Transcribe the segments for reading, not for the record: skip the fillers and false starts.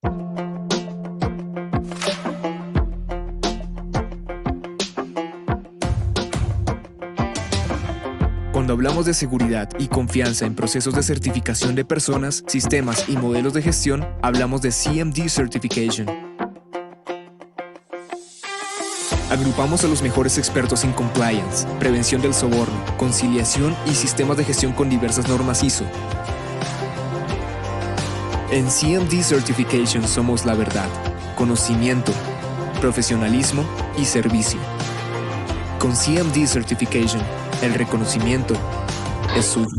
Cuando hablamos de seguridad y confianza en procesos de certificación de personas, sistemas y modelos de gestión, hablamos de CMD Certification. Agrupamos a los mejores expertos en compliance, prevención del soborno, conciliación y sistemas de gestión con diversas normas ISO. En CMD Certification somos la verdad, conocimiento, profesionalismo y servicio. Con CMD Certification, el reconocimiento es suyo.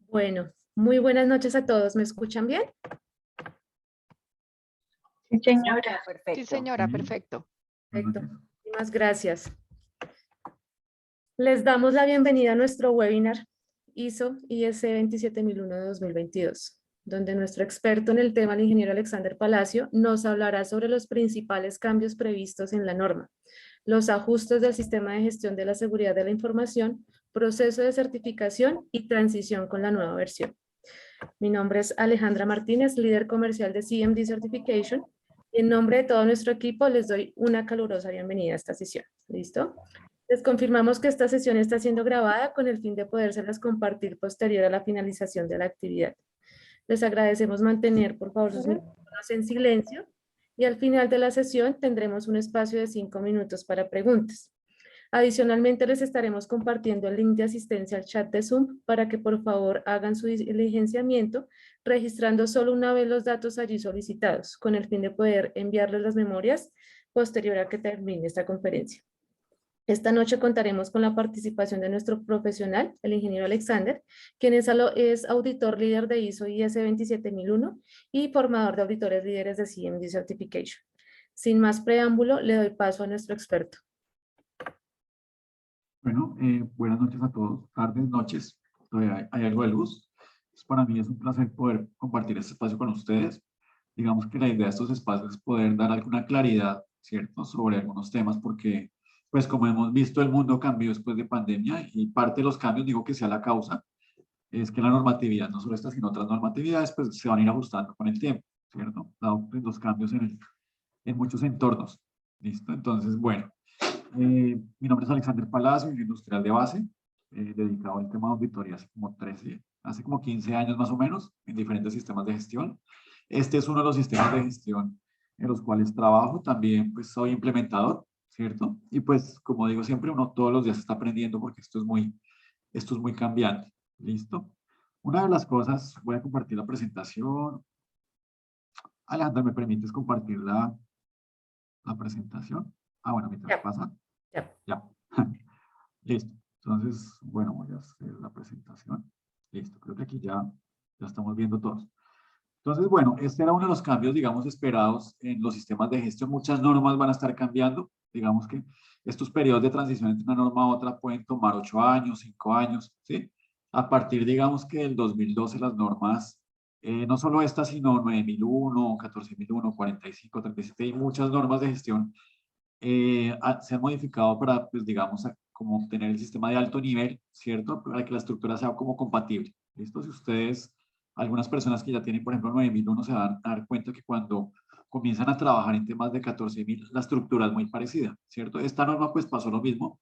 Bueno, muy buenas noches a todos. ¿Me escuchan bien? Sí, señora. Perfecto. Sí, señora, perfecto. Perfecto. Muchísimas gracias. Les damos la bienvenida a nuestro webinar ISO IS 27001 de 2022, donde nuestro experto en el tema, el ingeniero Alexander Palacio, nos hablará sobre los principales cambios previstos en la norma, los ajustes del sistema de gestión de la seguridad de la información, proceso de certificación y transición con la nueva versión. Mi nombre es Alejandra Martínez, líder comercial de CMD Certification, y en nombre de todo nuestro equipo les doy una calurosa bienvenida a esta sesión. ¿Listo? Les confirmamos que esta sesión está siendo grabada con el fin de podérselas compartir posterior a la finalización de la actividad. Les agradecemos mantener, por favor, sus micrófonos en silencio, y al final de la sesión tendremos un espacio de 5 minutos para preguntas. Adicionalmente, les estaremos compartiendo el link de asistencia al chat de Zoom para que por favor hagan su diligenciamiento, registrando solo una vez los datos allí solicitados, con el fin de poder enviarles las memorias posterior a que termine esta conferencia. Esta noche contaremos con la participación de nuestro profesional, el ingeniero Alexander, quien es auditor líder de ISO IS 27001 y formador de auditores líderes de CMD Certification. Sin más preámbulo, le doy paso a nuestro experto. Bueno, buenas noches a todos, tardes, noches, todavía hay algo de luz. Pues para mí es un placer poder compartir este espacio con ustedes. Digamos que la idea de estos espacios es poder dar alguna claridad, ¿cierto?, sobre algunos temas, porque, pues como hemos visto, el mundo cambió después de pandemia y parte de los cambios, digo que sea la causa, es que la normatividad, no solo esta, sino otras normatividades, pues se van a ir ajustando con el tiempo, ¿cierto? Dado pues, los cambios en muchos entornos, ¿listo? Entonces, bueno. Mi nombre es Alexander Palacio, soy industrial de base, dedicado al tema de auditoría hace como 15 años más o menos, en diferentes sistemas de gestión. Este es uno de los sistemas de gestión en los cuales trabajo, también pues soy implementador, ¿cierto? Y pues como digo siempre, uno todos los días está aprendiendo porque esto es muy cambiante, ¿listo? Una de las cosas, voy a compartir la presentación. Alejandra, ¿me permites compartir la presentación? Ah, bueno, mientras pasa. Ya. Listo. Entonces, bueno, voy a hacer la presentación. Listo. Creo que aquí ya estamos viendo todos. Entonces, bueno, este era uno de los cambios, digamos, esperados en los sistemas de gestión. Muchas normas van a estar cambiando. Digamos que estos periodos de transición entre una norma a otra pueden tomar 8 años, 5 años, ¿sí? A partir, digamos que del 2012, las normas, no solo estas, sino 9001, 14001, 45, 37 y muchas normas de gestión se han modificado para, pues digamos, como obtener el sistema de alto nivel, ¿cierto? Para que la estructura sea como compatible. ¿Listo? Si ustedes, algunas personas que ya tienen, por ejemplo, 9001, se van a dar cuenta que cuando comienzan a trabajar en temas de 14000, la estructura es muy parecida, ¿cierto? Esta norma, pues, pasó lo mismo.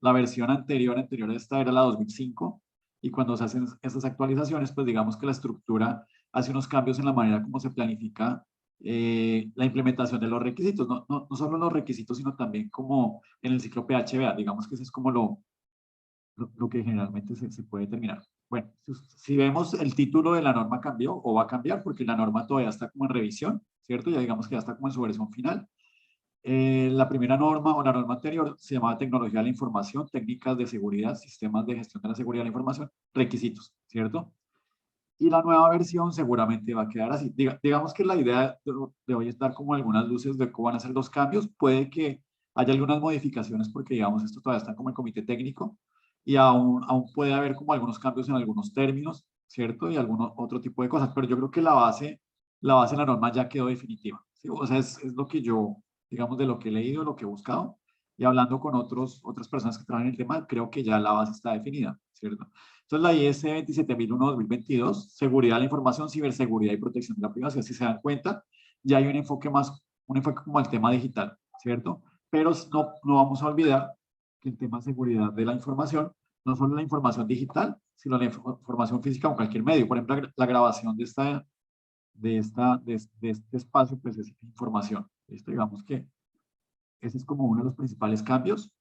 La versión anterior a esta era la 2005, y cuando se hacen estas actualizaciones, pues digamos que la estructura hace unos cambios en la manera como se planifica la implementación de los requisitos, no solo los requisitos, sino también como en el ciclo PHBA, digamos que eso es como lo que generalmente se puede determinar. Bueno, si vemos el título de la norma cambió o va a cambiar porque la norma todavía está como en revisión, ¿cierto? Ya digamos que ya está como en su versión final. La primera norma o la norma anterior se llamaba Tecnología de la Información, Técnicas de Seguridad, Sistemas de Gestión de la Seguridad de la Información, Requisitos, ¿cierto? Y la nueva versión seguramente va a quedar así. Digamos que la idea de hoy es dar como algunas luces de cómo van a ser los cambios. Puede que haya algunas modificaciones porque, digamos, esto todavía está como en comité técnico y aún puede haber como algunos cambios en algunos términos, ¿cierto? Y algún otro tipo de cosas, pero yo creo que la base de la norma ya quedó definitiva, ¿sí? O sea, es lo que yo, digamos, de lo que he leído, lo que he buscado, y hablando con otras personas que trabajan en el tema, creo que ya la base está definida, ¿cierto? Entonces, la IS 27001-2022, seguridad de la información, ciberseguridad y protección de la privacidad, si se dan cuenta, ya hay un enfoque como al tema digital, ¿cierto? Pero no vamos a olvidar que el tema de seguridad de la información, no solo la información digital, sino la información física o cualquier medio. Por ejemplo, la grabación de este espacio, pues es información. ¿Listo? Digamos que ese es como uno de los principales cambios.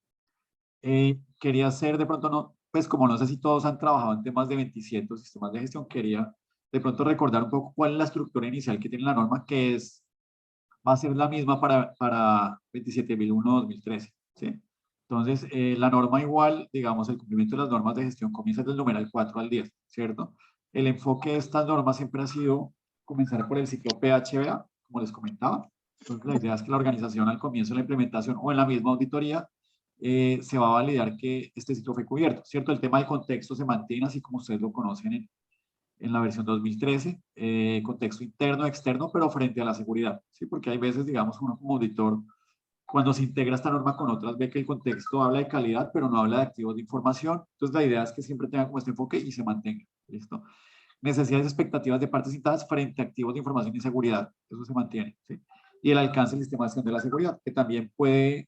Quería hacer de pronto, no, pues como no sé si todos han trabajado en temas de 27 o sistemas de gestión, quería de pronto recordar un poco cuál es la estructura inicial que tiene la norma, que va a ser la misma para 27.001-2013, ¿sí? Entonces, la norma igual, digamos, el cumplimiento de las normas de gestión comienza del numeral 4 al 10, ¿cierto? El enfoque de estas normas siempre ha sido comenzar por el ciclo PHBA, como les comentaba. Entonces, la idea es que la organización al comienzo de la implementación o en la misma auditoría se va a validar que este ciclo fue cubierto, ¿cierto? El tema del contexto se mantiene así como ustedes lo conocen en la versión 2013, contexto interno, externo, pero frente a la seguridad, ¿sí? Porque hay veces, digamos, uno como auditor, cuando se integra esta norma con otras, ve que el contexto habla de calidad, pero no habla de activos de información. Entonces, la idea es que siempre tenga como este enfoque y se mantenga, ¿listo? Necesidades y expectativas de partes citadas frente a activos de información y seguridad, eso se mantiene, ¿sí? Y el alcance del sistema de gestión de la seguridad, que también puede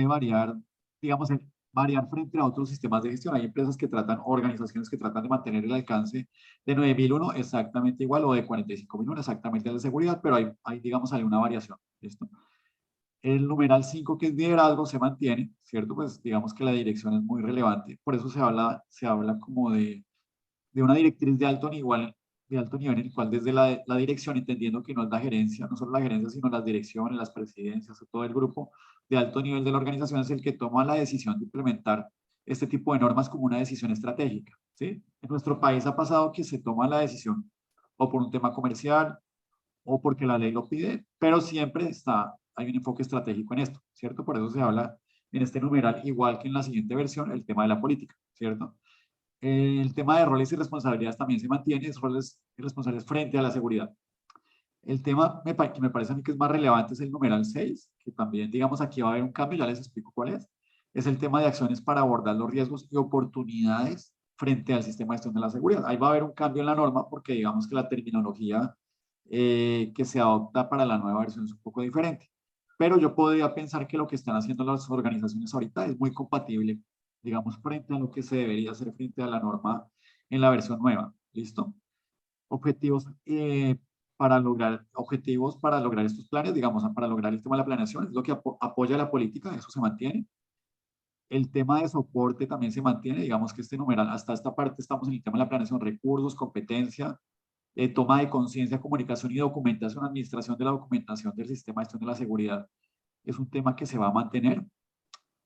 variar, digamos, variar frente a otros sistemas de gestión. Hay empresas que tratan, organizaciones que tratan de mantener el alcance de 9.001 exactamente igual o de 45.001 exactamente de seguridad, pero digamos, hay una variación. ¿Listo? El numeral 5, que es liderazgo, se mantiene, ¿cierto? Pues digamos que la dirección es muy relevante. Por eso se habla como de una directriz de alto nivel en el cual desde la dirección, entendiendo que no es la gerencia, no solo la gerencia, sino las direcciones, las presidencias, todo el grupo de alto nivel de la organización es el que toma la decisión de implementar este tipo de normas como una decisión estratégica, ¿sí? En nuestro país ha pasado que se toma la decisión o por un tema comercial o porque la ley lo pide, pero siempre hay un enfoque estratégico en esto, ¿cierto? Por eso se habla en este numeral, igual que en la siguiente versión, el tema de la política, ¿cierto? El tema de roles y responsabilidades también se mantiene, es roles y responsabilidades frente a la seguridad. El tema que me parece a mí que es más relevante es el numeral 6, que también, digamos, aquí va a haber un cambio, ya les explico cuál es. Es el tema de acciones para abordar los riesgos y oportunidades frente al sistema de gestión de la seguridad. Ahí va a haber un cambio en la norma porque digamos que la terminología que se adopta para la nueva versión es un poco diferente. Pero yo podría pensar que lo que están haciendo las organizaciones ahorita es muy compatible, digamos, frente a lo que se debería hacer frente a la norma en la versión nueva. ¿Listo? Objetivos para lograr estos planes, digamos, para lograr el tema de la planeación, es lo que apoya la política, eso se mantiene. El tema de soporte también se mantiene, digamos que este numeral, hasta esta parte estamos en el tema de la planeación, recursos, competencia, toma de conciencia, comunicación y documentación, administración de la documentación del sistema de gestión de la seguridad, es un tema que se va a mantener.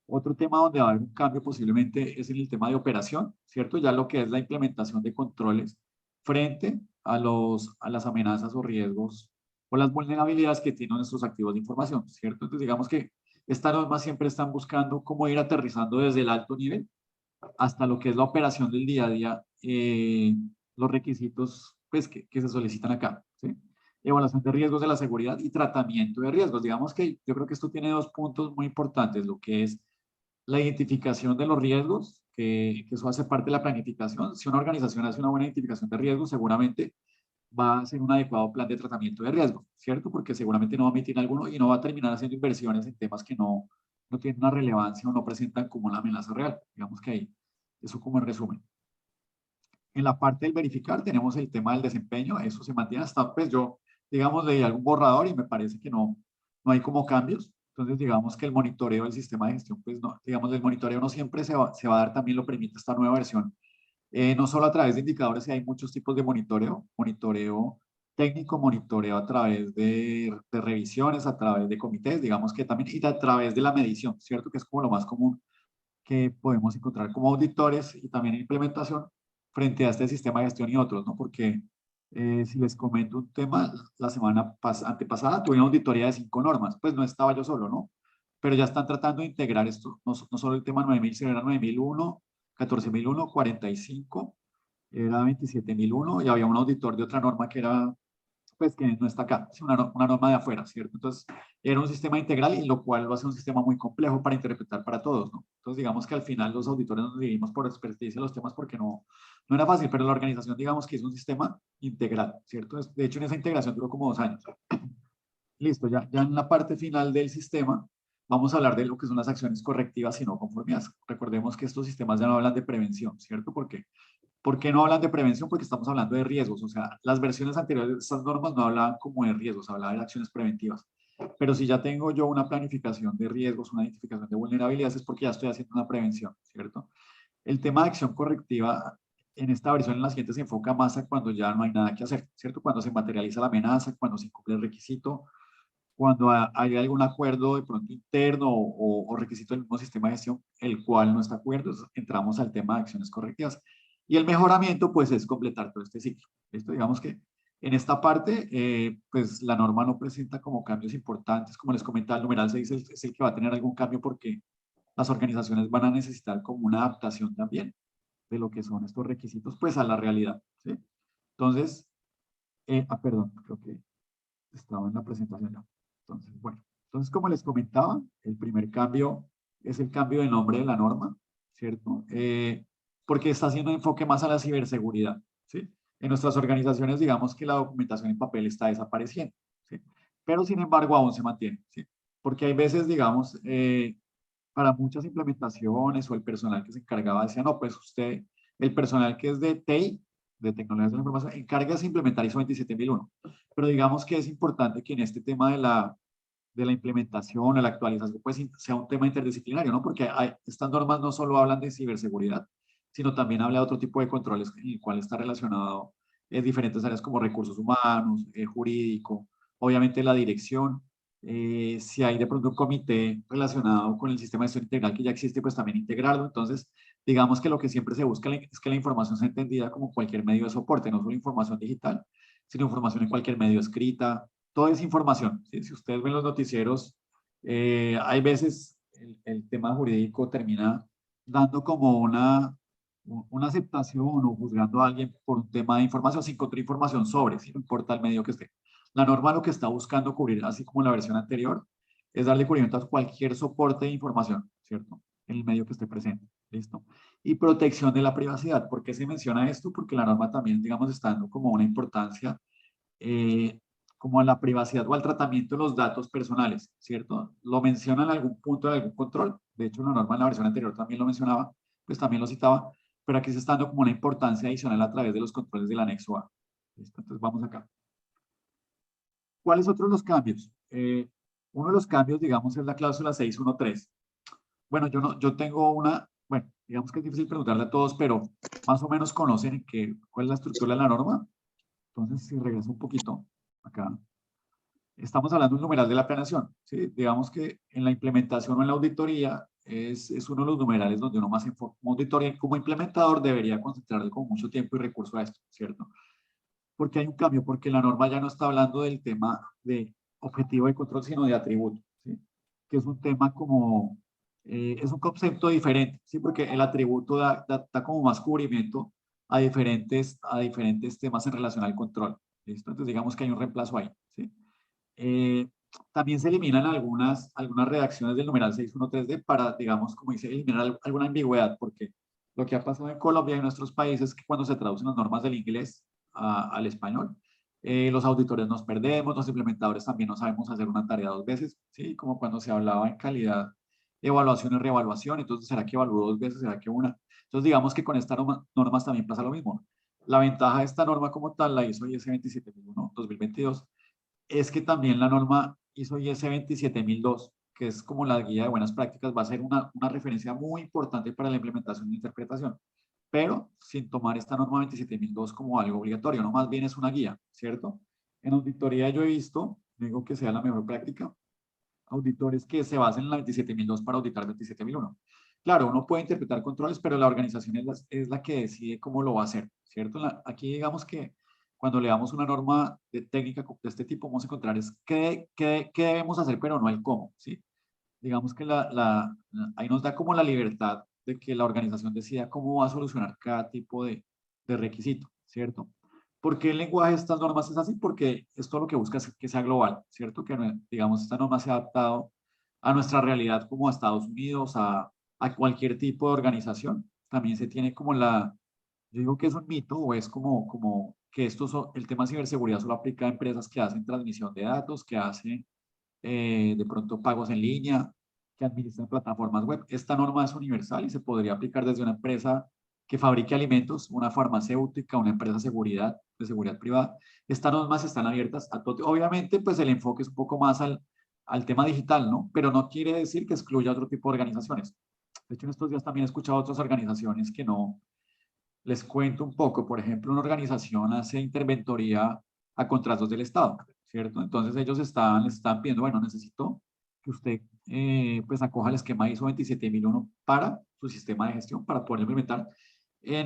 Otro tema donde va a haber un cambio posiblemente es en el tema de operación, ¿cierto? Ya lo que es la implementación de controles frente a las amenazas o riesgos o las vulnerabilidades que tienen nuestros activos de información, ¿cierto? Entonces, digamos que estas normas siempre están buscando cómo ir aterrizando desde el alto nivel hasta lo que es la operación del día a día, los requisitos pues, que se solicitan acá, ¿sí? Evaluación de riesgos de la seguridad y tratamiento de riesgos. Digamos que yo creo que esto tiene dos puntos muy importantes, lo que es la identificación de los riesgos, que eso hace parte de la planificación. Si una organización hace una buena identificación de riesgos, seguramente va a hacer un adecuado plan de tratamiento de riesgo, ¿cierto? Porque seguramente no va a omitir alguno y no va a terminar haciendo inversiones en temas que no tienen una relevancia o no presentan como una amenaza real. Digamos que ahí, eso como en resumen. En la parte del verificar tenemos el tema del desempeño, eso se mantiene hasta, pues yo, digamos, leí algún borrador y me parece que no hay como cambios. Entonces, digamos que el monitoreo del sistema de gestión, pues no, digamos, el monitoreo no siempre se va a dar, también lo permite esta nueva versión. No solo a través de indicadores, hay muchos tipos de monitoreo técnico, monitoreo a través de revisiones, a través de comités, digamos que también, y a través de la medición, ¿cierto? Que es como lo más común que podemos encontrar como auditores y también en implementación frente a este sistema de gestión y otros, ¿no? Porque si les comento un tema, la semana antepasada tuve una auditoría de 5 normas, pues no estaba yo solo, ¿no? Pero ya están tratando de integrar esto, no solo el tema 9.000, sino era 9.001, 14.001, 45, era 27001 y había un auditor de otra norma que era, pues que no está acá, es una norma de afuera, ¿cierto? Entonces, era un sistema integral y lo cual va a ser un sistema muy complejo para interpretar para todos, ¿no? Entonces, digamos que al final los auditores nos dividimos por expertise en los temas porque no era fácil, pero la organización, digamos que es un sistema integral, ¿cierto? De hecho, en esa integración duró como 2 años. Listo, ya en la parte final del sistema vamos a hablar de lo que son las acciones correctivas y no conformidades. Recordemos que estos sistemas ya no hablan de prevención, ¿cierto? ¿Por qué no hablan de prevención? Porque estamos hablando de riesgos. O sea, las versiones anteriores de estas normas no hablaban como de riesgos, hablaban de acciones preventivas. Pero si ya tengo yo una planificación de riesgos, una identificación de vulnerabilidades, es porque ya estoy haciendo una prevención, ¿cierto? El tema de acción correctiva en esta versión, en la siguiente, se enfoca más a cuando ya no hay nada que hacer, ¿cierto? Cuando se materializa la amenaza, cuando se incumple el requisito, cuando hay algún acuerdo de pronto interno o requisito del mismo sistema de gestión, el cual no está de acuerdo, entramos al tema de acciones correctivas. Y el mejoramiento, pues, es completar todo este ciclo. Esto, digamos que en esta parte, pues, la norma no presenta como cambios importantes. Como les comentaba, el numeral 6 es el que va a tener algún cambio porque las organizaciones van a necesitar como una adaptación también de lo que son estos requisitos, pues, a la realidad, ¿sí? Entonces, perdón, creo que estaba en la presentación ya. Entonces, bueno, entonces como les comentaba, el primer cambio es el cambio de nombre de la norma, ¿cierto? Porque está haciendo enfoque más a la ciberseguridad, ¿sí? En nuestras organizaciones, digamos que la documentación en papel está desapareciendo, ¿sí? Pero sin embargo aún se mantiene, ¿sí? Porque hay veces, digamos, para muchas implementaciones o el personal que se encargaba decía, no, pues usted, el personal que es de TI, de tecnologías de la información, encarga de implementar ISO 27001. Pero digamos que es importante que en este tema de la implementación, de la actualización, pues sea un tema interdisciplinario, ¿no? Porque estas normas no solo hablan de ciberseguridad, sino también habla de otro tipo de controles en el cual está relacionado en diferentes áreas como recursos humanos, jurídico, obviamente la dirección. Si hay de pronto un comité relacionado con el sistema de gestión integral que ya existe, pues también integrarlo. Entonces, digamos que lo que siempre se busca es que la información sea entendida como cualquier medio de soporte, no solo información digital, sino información en cualquier medio escrita, toda esa información. ¿Sí? Si ustedes ven los noticieros, hay veces el tema jurídico termina dando como una aceptación o juzgando a alguien por un tema de información sin contrainformación sobre, si no importa el medio que esté. La norma lo que está buscando cubrir, así como la versión anterior, es darle cubrimiento a cualquier soporte de información, ¿cierto? En el medio que esté presente. ¿Listo? Y protección de la privacidad. ¿Por qué se menciona esto? Porque la norma también, digamos, está dando como una importancia como a la privacidad o al tratamiento de los datos personales, ¿cierto? Lo menciona en algún punto de algún control. De hecho, la norma en la versión anterior también lo mencionaba, pues también lo citaba, pero aquí se está dando como una importancia adicional a través de los controles del anexo A. ¿Listo? Entonces, vamos acá. ¿Cuáles otros los cambios? Uno de los cambios, digamos, es la cláusula 613. Bueno, yo tengo bueno, digamos que es difícil preguntarle a todos, pero más o menos conocen cuál es la estructura de la norma. Entonces, si regreso un poquito acá, estamos hablando del numeral de la planeación, ¿sí? Digamos que en la implementación o en la auditoría es uno de los numerales donde uno más enfoca como auditoría, como implementador debería concentrarle con mucho tiempo y recurso a esto, ¿cierto? Porque hay un cambio, porque la norma ya no está hablando del tema de objetivo de control, sino de atributo, ¿sí? Que es un tema como, es un concepto diferente, ¿sí? Porque el atributo da como más cubrimiento a diferentes temas en relación al control, ¿listo? Entonces digamos que hay un reemplazo ahí, ¿sí? Eh, también se eliminan algunas redacciones del numeral 613D para, digamos, como dice, eliminar alguna ambigüedad, porque lo que ha pasado en Colombia y en nuestros países es que cuando se traducen las normas del inglés al español, los auditores nos perdemos, los implementadores también no sabemos hacer una tarea 2 veces, ¿sí? Como cuando se hablaba en calidad, evaluación y reevaluación, entonces, ¿será que evaluó 2 veces? ¿Será que una? Entonces, digamos que con estas normas también pasa lo mismo. La ventaja de esta norma como tal, la ISO IS 27001-2022, es que también la norma ISO IS 27002, que es como la guía de buenas prácticas, va a ser una referencia muy importante para la implementación e interpretación, pero sin tomar esta norma 27002 como algo obligatorio, no, más bien es una guía, ¿cierto? En auditoría yo he visto, digo que sea la mejor práctica, auditores que se basen en la 27002 para auditar 27001. Claro, uno puede interpretar controles, pero la organización es la que decide cómo lo va a hacer, ¿cierto? Aquí digamos que cuando le damos una norma de técnica de este tipo, vamos a encontrar es qué debemos hacer, pero no el cómo, ¿sí? Digamos que ahí nos da como la libertad de que la organización decida cómo va a solucionar cada tipo de requisito, ¿cierto? ¿Por qué el lenguaje de estas normas es así? Porque esto lo que busca es que sea global, ¿cierto? Que, digamos, esta norma se ha adaptado a nuestra realidad como a Estados Unidos, a cualquier tipo de organización. También se tiene como yo digo que es un mito o es como que el tema de ciberseguridad solo aplica a empresas que hacen transmisión de datos, que hacen de pronto pagos en línea, que administran plataformas web. Esta norma es universal y se podría aplicar desde una empresa que fabrique alimentos, una farmacéutica, una empresa de seguridad privada. Estas normas están abiertas a todo. Obviamente, pues el enfoque es un poco más al tema digital, ¿no? Pero no quiere decir que excluya otro tipo de organizaciones. De hecho, en estos días también he escuchado a otras organizaciones que no. Les cuento un poco. Por ejemplo, una organización hace interventoría a contratos del Estado, ¿cierto? Entonces ellos les están pidiendo, bueno, necesito que usted pues acoja el esquema ISO 27001 para su sistema de gestión, para poder implementar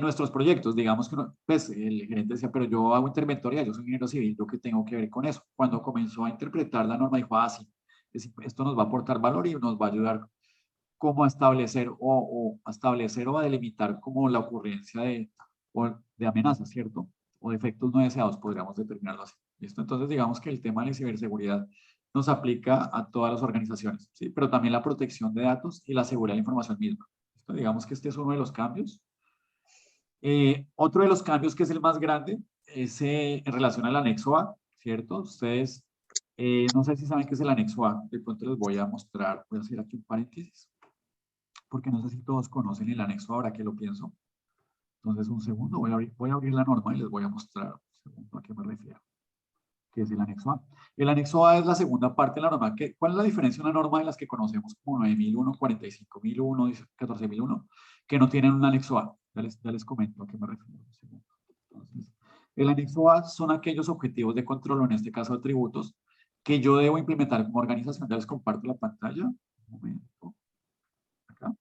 nuestros proyectos. Digamos que pues el gerente decía, pero yo hago interventoría, yo soy ingeniero civil, ¿yo qué tengo que ver con eso? Cuando comenzó a interpretar la norma, dijo, sí, esto nos va a aportar valor y nos va a ayudar como a establecer o a delimitar como la ocurrencia de amenazas, ¿cierto? O de efectos no deseados, podríamos determinarlo así. ¿Listo? Entonces, digamos que el tema de la ciberseguridad nos aplica a todas las organizaciones, ¿sí? Pero también la protección de datos y la seguridad de la información misma. ¿Listo? Digamos que este es uno de los cambios. Otro de los cambios que es el más grande es en relación al anexo A, ¿cierto? Ustedes, no sé si saben qué es el anexo A, de pronto les voy a mostrar, voy a hacer aquí un paréntesis, porque no sé si todos conocen el anexo ahora que lo pienso. Entonces, un segundo, voy a abrir la norma y les voy a mostrar un segundo a qué me refiero, que es el anexo A. El anexo A es la segunda parte de la norma. ¿Cuál es la diferencia de una norma de las que conocemos como 9001, 45001, 14001, que no tienen un anexo A? Ya les comento a qué me refiero. Entonces, el anexo A son aquellos objetivos de control, o en este caso atributos, que yo debo implementar como organización. Ya les comparto la pantalla. Un momento. Acá.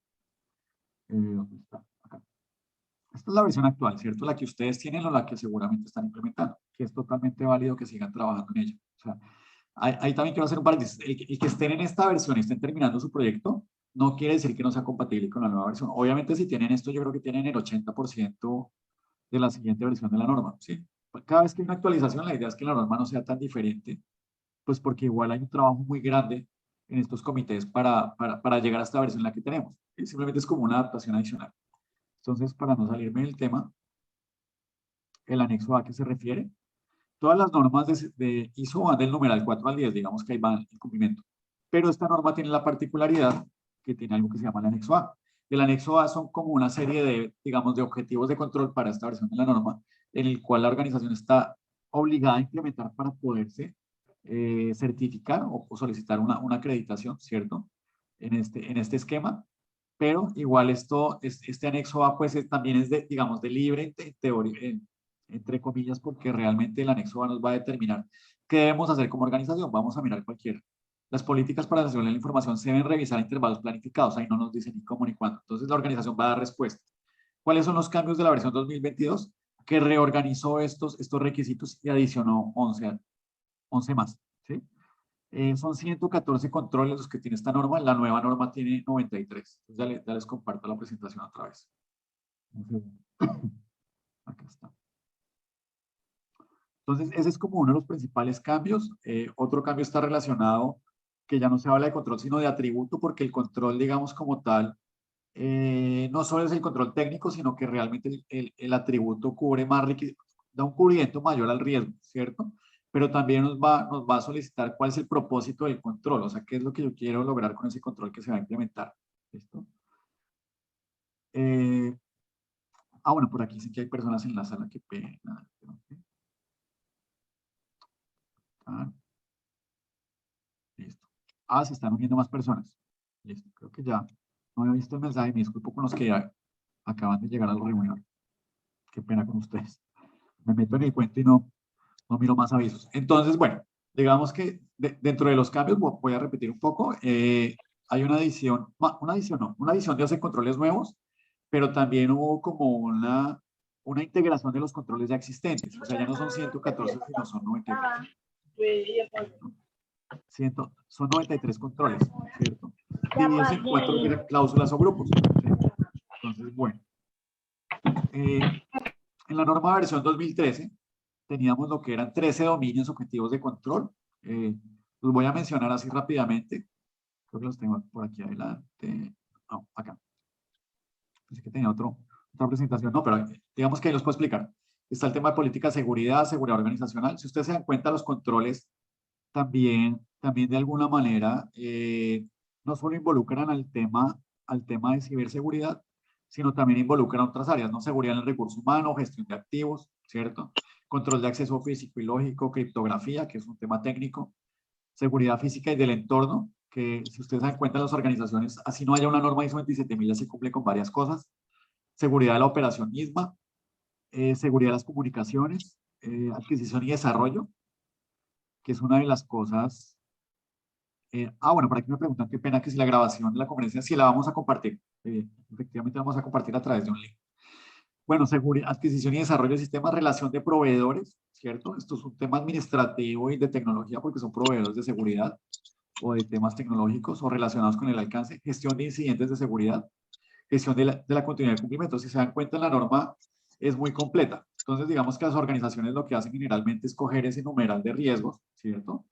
¿Dónde está? Acá. Esta es la versión actual, ¿cierto? La que ustedes tienen o la que seguramente están implementando, que es totalmente válido que sigan trabajando en ella. O sea, ahí también quiero hacer un paréntesis. El que estén en esta versión y estén terminando su proyecto, no quiere decir que no sea compatible con la nueva versión. Obviamente, si tienen esto, yo creo que tienen el 80% de la siguiente versión de la norma, ¿sí? Cada vez que hay una actualización, la idea es que la norma no sea tan diferente, pues porque igual hay un trabajo muy grande en estos comités para llegar a esta versión en la que tenemos. ¿Sí? Simplemente es como una adaptación adicional. Entonces, para no salirme del tema, el anexo A que se refiere, todas las normas de ISO van del numeral 4 al 10, digamos que ahí va el cumplimiento. Pero esta norma tiene la particularidad que tiene algo que se llama el anexo A. El anexo A son como una serie de, digamos, de objetivos de control para esta versión de la norma, en el cual la organización está obligada a implementar para poderse certificar o solicitar una acreditación, ¿cierto? En este esquema. Pero igual este anexo A pues también es de, digamos, de libre teoría, entre comillas, porque realmente el anexo A nos va a determinar qué debemos hacer como organización. Vamos a mirar cualquiera. Las políticas para la gestión de la información se deben revisar a intervalos planificados. Ahí no nos dice ni cómo ni cuándo. Entonces la organización va a dar respuesta. ¿Cuáles son los cambios de la versión 2022? Que reorganizó estos requisitos y adicionó 11 más. ¿Sí? Son 114 controles los que tiene esta norma. La nueva norma tiene 93. Entonces ya les comparto la presentación otra vez. Un segundo. Acá está. Entonces, ese es como uno de los principales cambios. Otro cambio está relacionado, que ya no se habla de control, sino de atributo, porque el control, digamos, como tal, no solo es el control técnico, sino que realmente el atributo cubre más, da un cubrimiento mayor al riesgo, ¿cierto? Pero también nos va a solicitar cuál es el propósito del control, o sea, qué es lo que yo quiero lograr con ese control que se va a implementar. ¿Listo? Bueno, por aquí sí que hay personas en la sala, qué pena. Listo. Se están uniendo más personas. Listo, creo que ya no había visto el mensaje, me disculpo con los que ya acaban de llegar a la reunión. Qué pena con ustedes. Me meto en el cuento y no miro más avisos. Entonces, bueno, digamos que dentro de los cambios, voy a repetir un poco, hay una adición de 11 controles nuevos, pero también hubo como una integración de los controles ya existentes. O sea, ya no son 114, sino son 93. Son 93 controles, ¿cierto? Divididos en 4 cláusulas o grupos. ¿Sí? Entonces, bueno. En la norma versión 2013 teníamos lo que eran 13 dominios objetivos de control. Los voy a mencionar así rápidamente. Creo que los tengo por aquí adelante. No, acá. Pensé que tenía otra presentación. No, pero digamos que ahí los puedo explicar. Está el tema de política de seguridad, seguridad organizacional. Si ustedes se dan cuenta, los controles también de alguna manera no solo involucran al tema de ciberseguridad, sino también involucran otras áreas, ¿no? Seguridad en el recurso humano, gestión de activos, ¿cierto? Control de acceso físico y lógico, criptografía, que es un tema técnico, seguridad física y del entorno, que si ustedes se dan cuenta, las organizaciones, así no haya una norma ISO 27000, ya se cumple con varias cosas, seguridad de la operación misma, seguridad de las comunicaciones, adquisición y desarrollo, que es una de las cosas. Bueno, por aquí me preguntan, qué pena que si la grabación de la conferencia, si la vamos a compartir. Efectivamente, vamos a compartir a través de un link. Bueno, adquisición y desarrollo de sistemas, relación de proveedores, ¿cierto? Esto es un tema administrativo y de tecnología porque son proveedores de seguridad o de temas tecnológicos o relacionados con el alcance, gestión de incidentes de seguridad, gestión de la continuidad de cumplimiento. Si se dan cuenta, la norma es muy completa. Entonces, digamos que las organizaciones lo que hacen generalmente es coger ese numeral de riesgos, ¿cierto?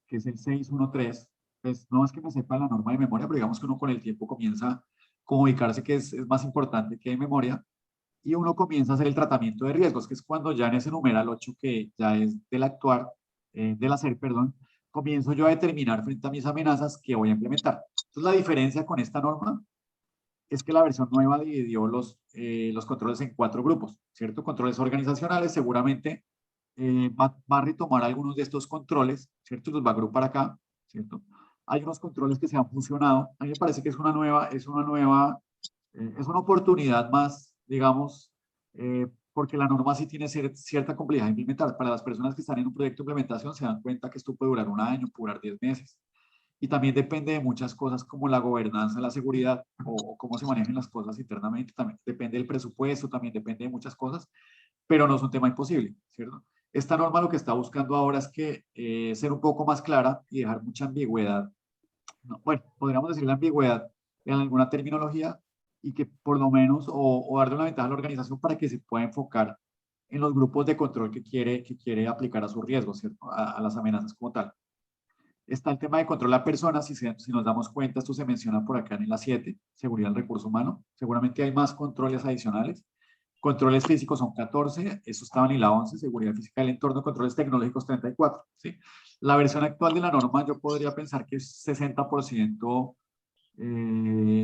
Que es el 613. Pues no es que me sepa la norma de memoria, pero digamos que uno con el tiempo comienza a ubicarse que es más importante que de memoria, y uno comienza a hacer el tratamiento de riesgos, que es cuando ya en ese numeral 8, que ya es del actuar, del hacer, perdón, comienzo yo a determinar frente a mis amenazas que voy a implementar. Entonces, la diferencia con esta norma es que la versión nueva dividió los controles en 4 grupos, ¿cierto? Controles organizacionales, seguramente va a retomar algunos de estos controles, ¿cierto? Los va a agrupar acá, ¿cierto? Hay unos controles que se han fusionado. A mí me parece que es una oportunidad más, digamos, porque la norma sí tiene cierta complejidad de implementar. Para las personas que están en un proyecto de implementación se dan cuenta que esto puede durar 1 año, puede durar 10 meses. Y también depende de muchas cosas como la gobernanza, la seguridad o cómo se manejan las cosas internamente. También depende del presupuesto, también depende de muchas cosas, pero no es un tema imposible, ¿cierto? Esta norma lo que está buscando ahora es que ser un poco más clara y dejar mucha ambigüedad. No, bueno, podríamos decir la ambigüedad en alguna terminología y que por lo menos, o darle una ventaja a la organización para que se pueda enfocar en los grupos de control que quiere aplicar a sus riesgos, ¿cierto? A las amenazas como tal. Está el tema de control a personas, si nos damos cuenta, esto se menciona por acá en la 7, seguridad del recurso humano. Seguramente hay más controles adicionales. Controles físicos son 14, eso estaba en la 11, seguridad física del entorno, controles tecnológicos 34, ¿sí? La versión actual de la norma yo podría pensar que es 60%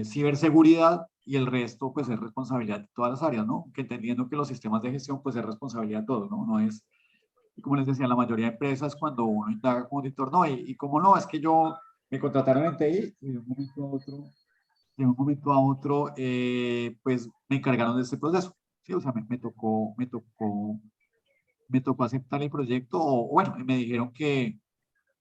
ciberseguridad y el resto pues es responsabilidad de todas las áreas, ¿no? Que entendiendo que los sistemas de gestión pues es responsabilidad de todos, ¿no? No es, como les decía, la mayoría de empresas cuando uno indaga como auditor, no, y como no, es que yo me contrataron en TI y de un momento a otro, pues me encargaron de este proceso. Sí, o sea, me tocó aceptar el proyecto o bueno, me dijeron que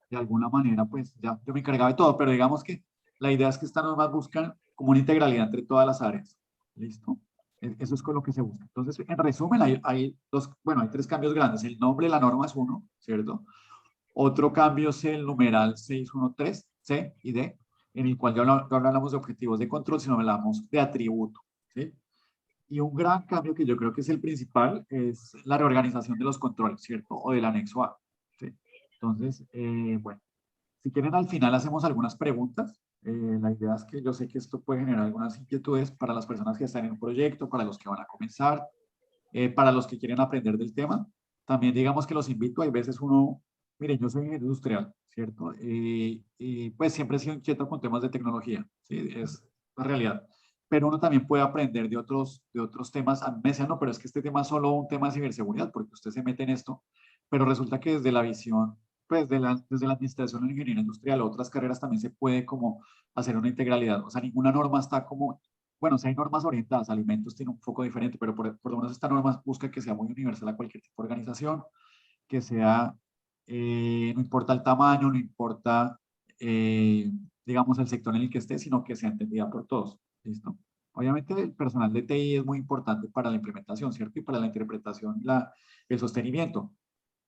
de alguna manera pues ya yo me encargaba de todo, pero digamos que la idea es que estas normas buscan como una integralidad entre todas las áreas. ¿Listo? Eso es con lo que se busca. Entonces, en resumen, hay 3 cambios grandes. El nombre de la norma es uno, ¿cierto? Otro cambio es el numeral 613, C y D, en el cual ya no hablamos de objetivos de control, sino hablamos de atributo, ¿sí? Y un gran cambio que yo creo que es el principal es la reorganización de los controles, ¿cierto? O del anexo A, ¿sí? Entonces, bueno, si quieren al final hacemos algunas preguntas. La idea es que yo sé que esto puede generar algunas inquietudes para las personas que están en un proyecto, para los que van a comenzar, para los que quieren aprender del tema. También digamos que los invito, hay veces uno, miren, yo soy ingeniero industrial, ¿cierto? Y pues siempre he sido inquieto con temas de tecnología, ¿sí? Es la realidad. Pero uno también puede aprender de otros temas. A mí me decían, no, pero es que este tema es solo un tema de ciberseguridad, porque usted se mete en esto, pero resulta que desde la visión, pues desde la administración en ingeniería industrial, otras carreras también se puede como hacer una integralidad. O sea, ninguna norma está como bueno, si hay normas orientadas a alimentos, tiene un foco diferente, pero por lo menos esta norma busca que sea muy universal a cualquier tipo de organización, que sea, no importa el tamaño, no importa, digamos, el sector en el que esté, sino que sea entendida por todos. ¿Listo? Obviamente el personal de TI es muy importante para la implementación, ¿cierto? Y para la interpretación y el sostenimiento.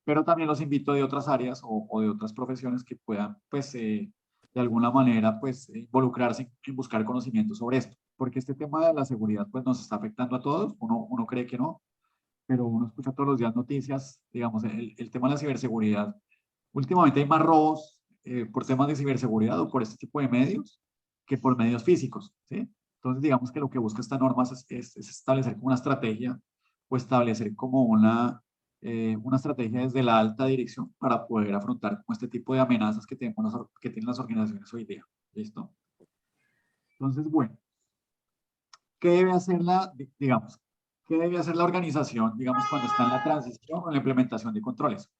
Pero también los invito de otras áreas o de otras profesiones que puedan, pues, de alguna manera, pues, involucrarse en buscar conocimiento sobre esto porque este tema de la seguridad pues nos está afectando a todos, uno cree que no, pero uno escucha todos los días noticias, digamos, el tema de la ciberseguridad. Últimamente hay más robos por temas de ciberseguridad o por este tipo de medios que por medios físicos, ¿sí? Entonces, digamos que lo que busca esta norma es establecer como una estrategia o establecer como una estrategia desde la alta dirección para poder afrontar como este tipo de amenazas que que tienen las organizaciones hoy día. ¿Listo? Entonces, bueno, ¿qué debe hacer digamos, qué debe hacer la organización, digamos, cuando está en la transición o en la implementación de controles?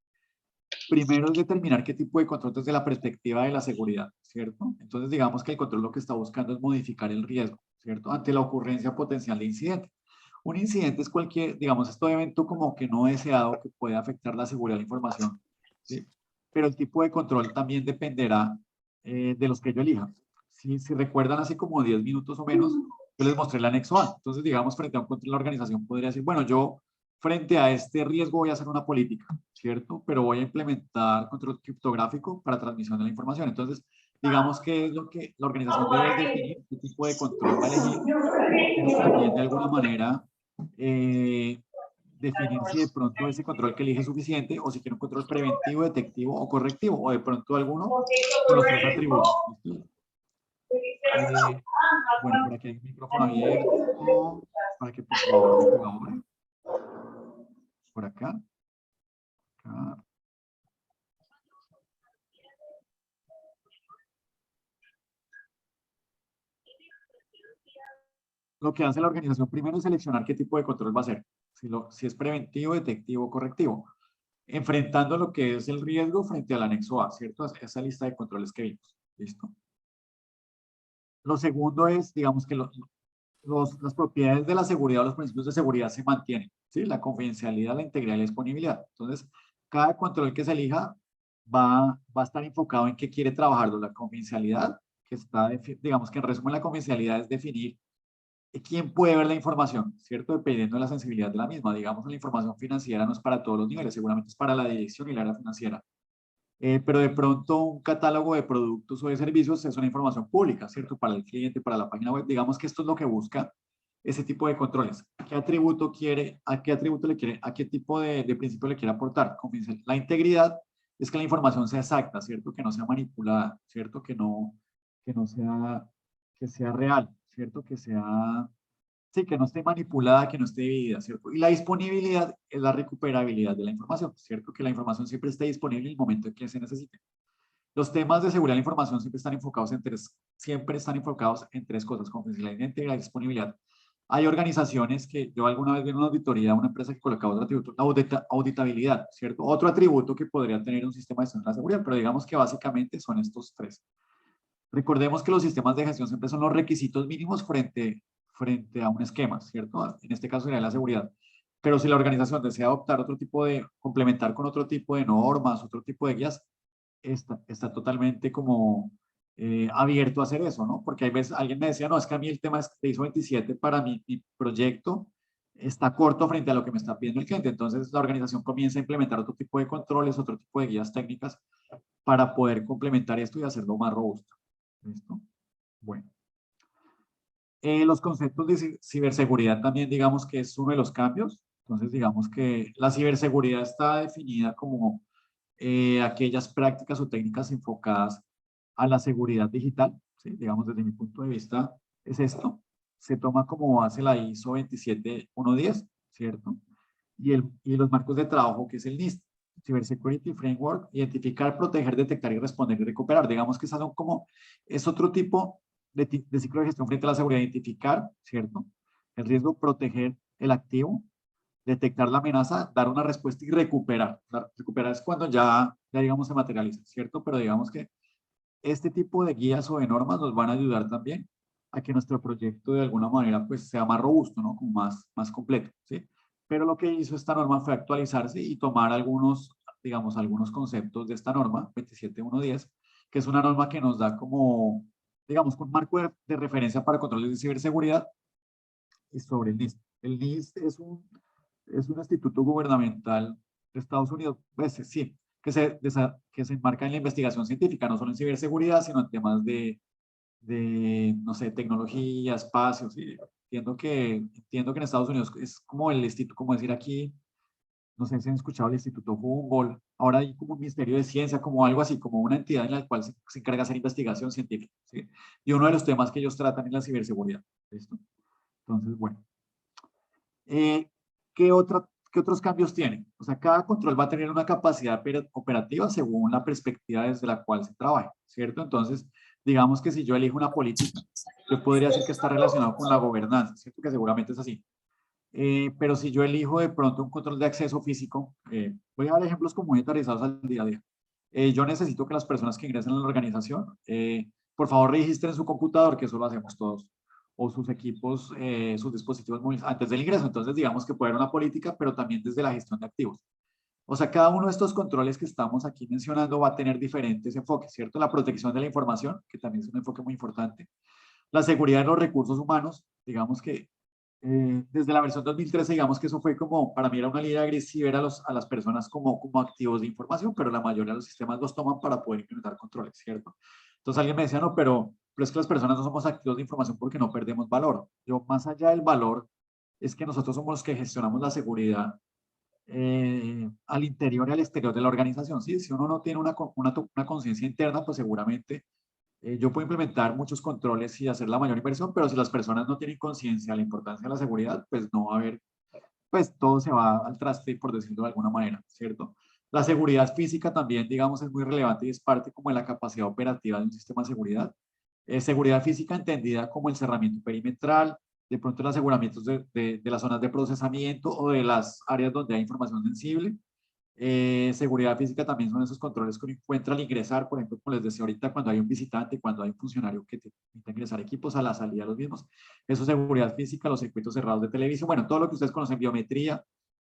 Primero es determinar qué tipo de control desde la perspectiva de la seguridad, ¿cierto? Entonces, digamos que el control lo que está buscando es modificar el riesgo, ¿cierto? Ante la ocurrencia potencial de incidente. Un incidente es cualquier, digamos, este evento como que no deseado que puede afectar la seguridad de la información, ¿sí? Pero el tipo de control también dependerá de los que yo elija. Si recuerdan, hace como 10 minutos o menos, yo les mostré el anexo A. Entonces, digamos, frente a un control, la organización podría decir, bueno, yo frente a este riesgo voy a hacer una política, ¿cierto? Pero voy a implementar control criptográfico para transmisión de la información. Entonces, digamos que es lo que la organización debe definir, qué tipo de control va a elegir, pero también de alguna manera definir si de pronto ese control que elige es suficiente o si quiere un control preventivo, detectivo o correctivo, o de pronto alguno con los tres atributos. Bueno, por aquí hay un micrófono abierto, para que por favor me colaboren. Por acá. Acá. Lo que hace la organización primero es seleccionar qué tipo de control va a ser, si es preventivo, detectivo o correctivo, enfrentando lo que es el riesgo frente al anexo A, ¿cierto? Esa lista de controles que vimos, ¿listo? Lo segundo es, digamos que las propiedades de la seguridad, los principios de seguridad se mantienen, ¿sí? La confidencialidad, la integridad y la disponibilidad. Entonces, cada control que se elija va a estar enfocado en qué quiere trabajar. La confidencialidad, que está, digamos que en resumen la confidencialidad es definir quién puede ver la información, ¿cierto? Dependiendo de la sensibilidad de la misma. Digamos, la información financiera no es para todos los niveles, seguramente es para la dirección y la área financiera. Pero de pronto un catálogo de productos o de servicios es una información pública, ¿cierto? Para el cliente, para la página web. Digamos que esto es lo que busca ese tipo de controles. ¿Qué atributo quiere, a qué atributo le quiere, a qué tipo de principio le quiere aportar? La integridad es que la información sea exacta, ¿cierto? Que no sea manipulada, ¿cierto? Que no sea, que sea real, ¿cierto? Que sea, sí, que no esté manipulada, que no esté dividida, ¿cierto? Y la disponibilidad es la recuperabilidad de la información, ¿cierto? Que la información siempre esté disponible en el momento en que se necesite. Los temas de seguridad de la información siempre están enfocados en tres cosas: confidencialidad, integridad y disponibilidad. Hay organizaciones que yo alguna vez vi en una auditoría, una empresa que colocaba otro atributo, auditabilidad, ¿cierto? Otro atributo que podría tener un sistema de gestión de la seguridad, pero digamos que básicamente son estos tres. Recordemos que los sistemas de gestión siempre son los requisitos mínimos frente a un esquema, ¿cierto? En este caso sería la seguridad. Pero si la organización desea adoptar complementar con otro tipo de normas, otro tipo de guías, está totalmente como abierto a hacer eso, ¿no? Porque hay veces alguien me decía, no, es que a mí el tema de ISO 27 para mi proyecto está corto frente a lo que me está pidiendo el cliente. Entonces la organización comienza a implementar otro tipo de controles, otro tipo de guías técnicas para poder complementar esto y hacerlo más robusto. ¿Listo? Bueno. Los conceptos de ciberseguridad también digamos que es uno de los cambios. Entonces digamos que la ciberseguridad está definida como aquellas prácticas o técnicas enfocadas a la seguridad digital, ¿sí? Digamos desde mi punto de vista es esto. Se toma como base la ISO 27110, ¿cierto? Y los marcos de trabajo que es el NIST. Cybersecurity Framework, identificar, proteger, detectar y responder y recuperar. Digamos que es otro tipo de ciclo de gestión frente a la seguridad. Identificar, ¿cierto? El riesgo, proteger el activo, detectar la amenaza, dar una respuesta y recuperar. Recuperar es cuando ya digamos se materializa, ¿cierto? Pero digamos que este tipo de guías o de normas nos van a ayudar también a que nuestro proyecto de alguna manera pues sea más robusto, ¿no? Como más completo, ¿sí? Pero lo que hizo esta norma fue actualizarse y tomar digamos, algunos conceptos de esta norma, 27110, que es una norma que nos da como, digamos, un marco de referencia para controles de ciberseguridad y sobre el NIST. El NIST es un instituto gubernamental de Estados Unidos, pues sí, que se enmarca en la investigación científica, no solo en ciberseguridad, sino en temas no sé, tecnología, espacios. ¿Sí? Entiendo que en Estados Unidos es como el instituto, como decir aquí, no sé si han escuchado el Instituto Humboldt, ahora hay como un ministerio de ciencia, como algo así, como una entidad en la cual se encarga de hacer investigación científica. ¿Sí? Y uno de los temas que ellos tratan es la ciberseguridad. ¿Listo? Entonces, bueno. Eh, ¿qué otros cambios tiene? O sea, cada control va a tener una capacidad operativa según la perspectiva desde la cual se trabaje, ¿cierto? Entonces, digamos que si yo elijo una política, yo podría decir que está relacionado con la gobernanza, ¿cierto? Que seguramente es así. Pero si yo elijo de pronto un control de acceso físico, voy a dar ejemplos como muy aterrizados al día a día. Yo necesito que las personas que ingresen a la organización, por favor, registren su computador, que eso lo hacemos todos, o sus equipos, sus dispositivos móviles antes del ingreso. Entonces, digamos que puede haber una política, pero también desde la gestión de activos. O sea, cada uno de estos controles que estamos aquí mencionando va a tener diferentes enfoques, ¿cierto? La protección de la información, que también es un enfoque muy importante. La seguridad de los recursos humanos, digamos que desde la versión 2013, digamos que eso fue como, para mí era una línea gris y ver a las personas como activos de información, pero la mayoría de los sistemas los toman para poder implementar controles, ¿cierto? Entonces alguien me decía, no, pero es que las personas no somos activos de información porque no perdemos valor. Yo, más allá del valor, es que nosotros somos los que gestionamos la seguridad al interior y al exterior de la organización, ¿sí? Si uno no tiene una conciencia interna, pues seguramente yo puedo implementar muchos controles y hacer la mayor inversión, pero si las personas no tienen conciencia de la importancia de la seguridad, pues no va a haber, pues todo se va al traste, por decirlo de alguna manera, ¿cierto? La seguridad física también, digamos, es muy relevante y es parte como de la capacidad operativa de un sistema de seguridad. Seguridad física entendida como el cerramiento perimetral, de pronto el aseguramiento de las zonas de procesamiento o de las áreas donde hay información sensible. Seguridad física también son esos controles que uno encuentra al ingresar, por ejemplo, como les decía ahorita, cuando hay un visitante, cuando hay un funcionario que te permite ingresar equipos a la salida de los mismos. Eso es seguridad física, los circuitos cerrados de televisión, bueno, todo lo que ustedes conocen, biometría,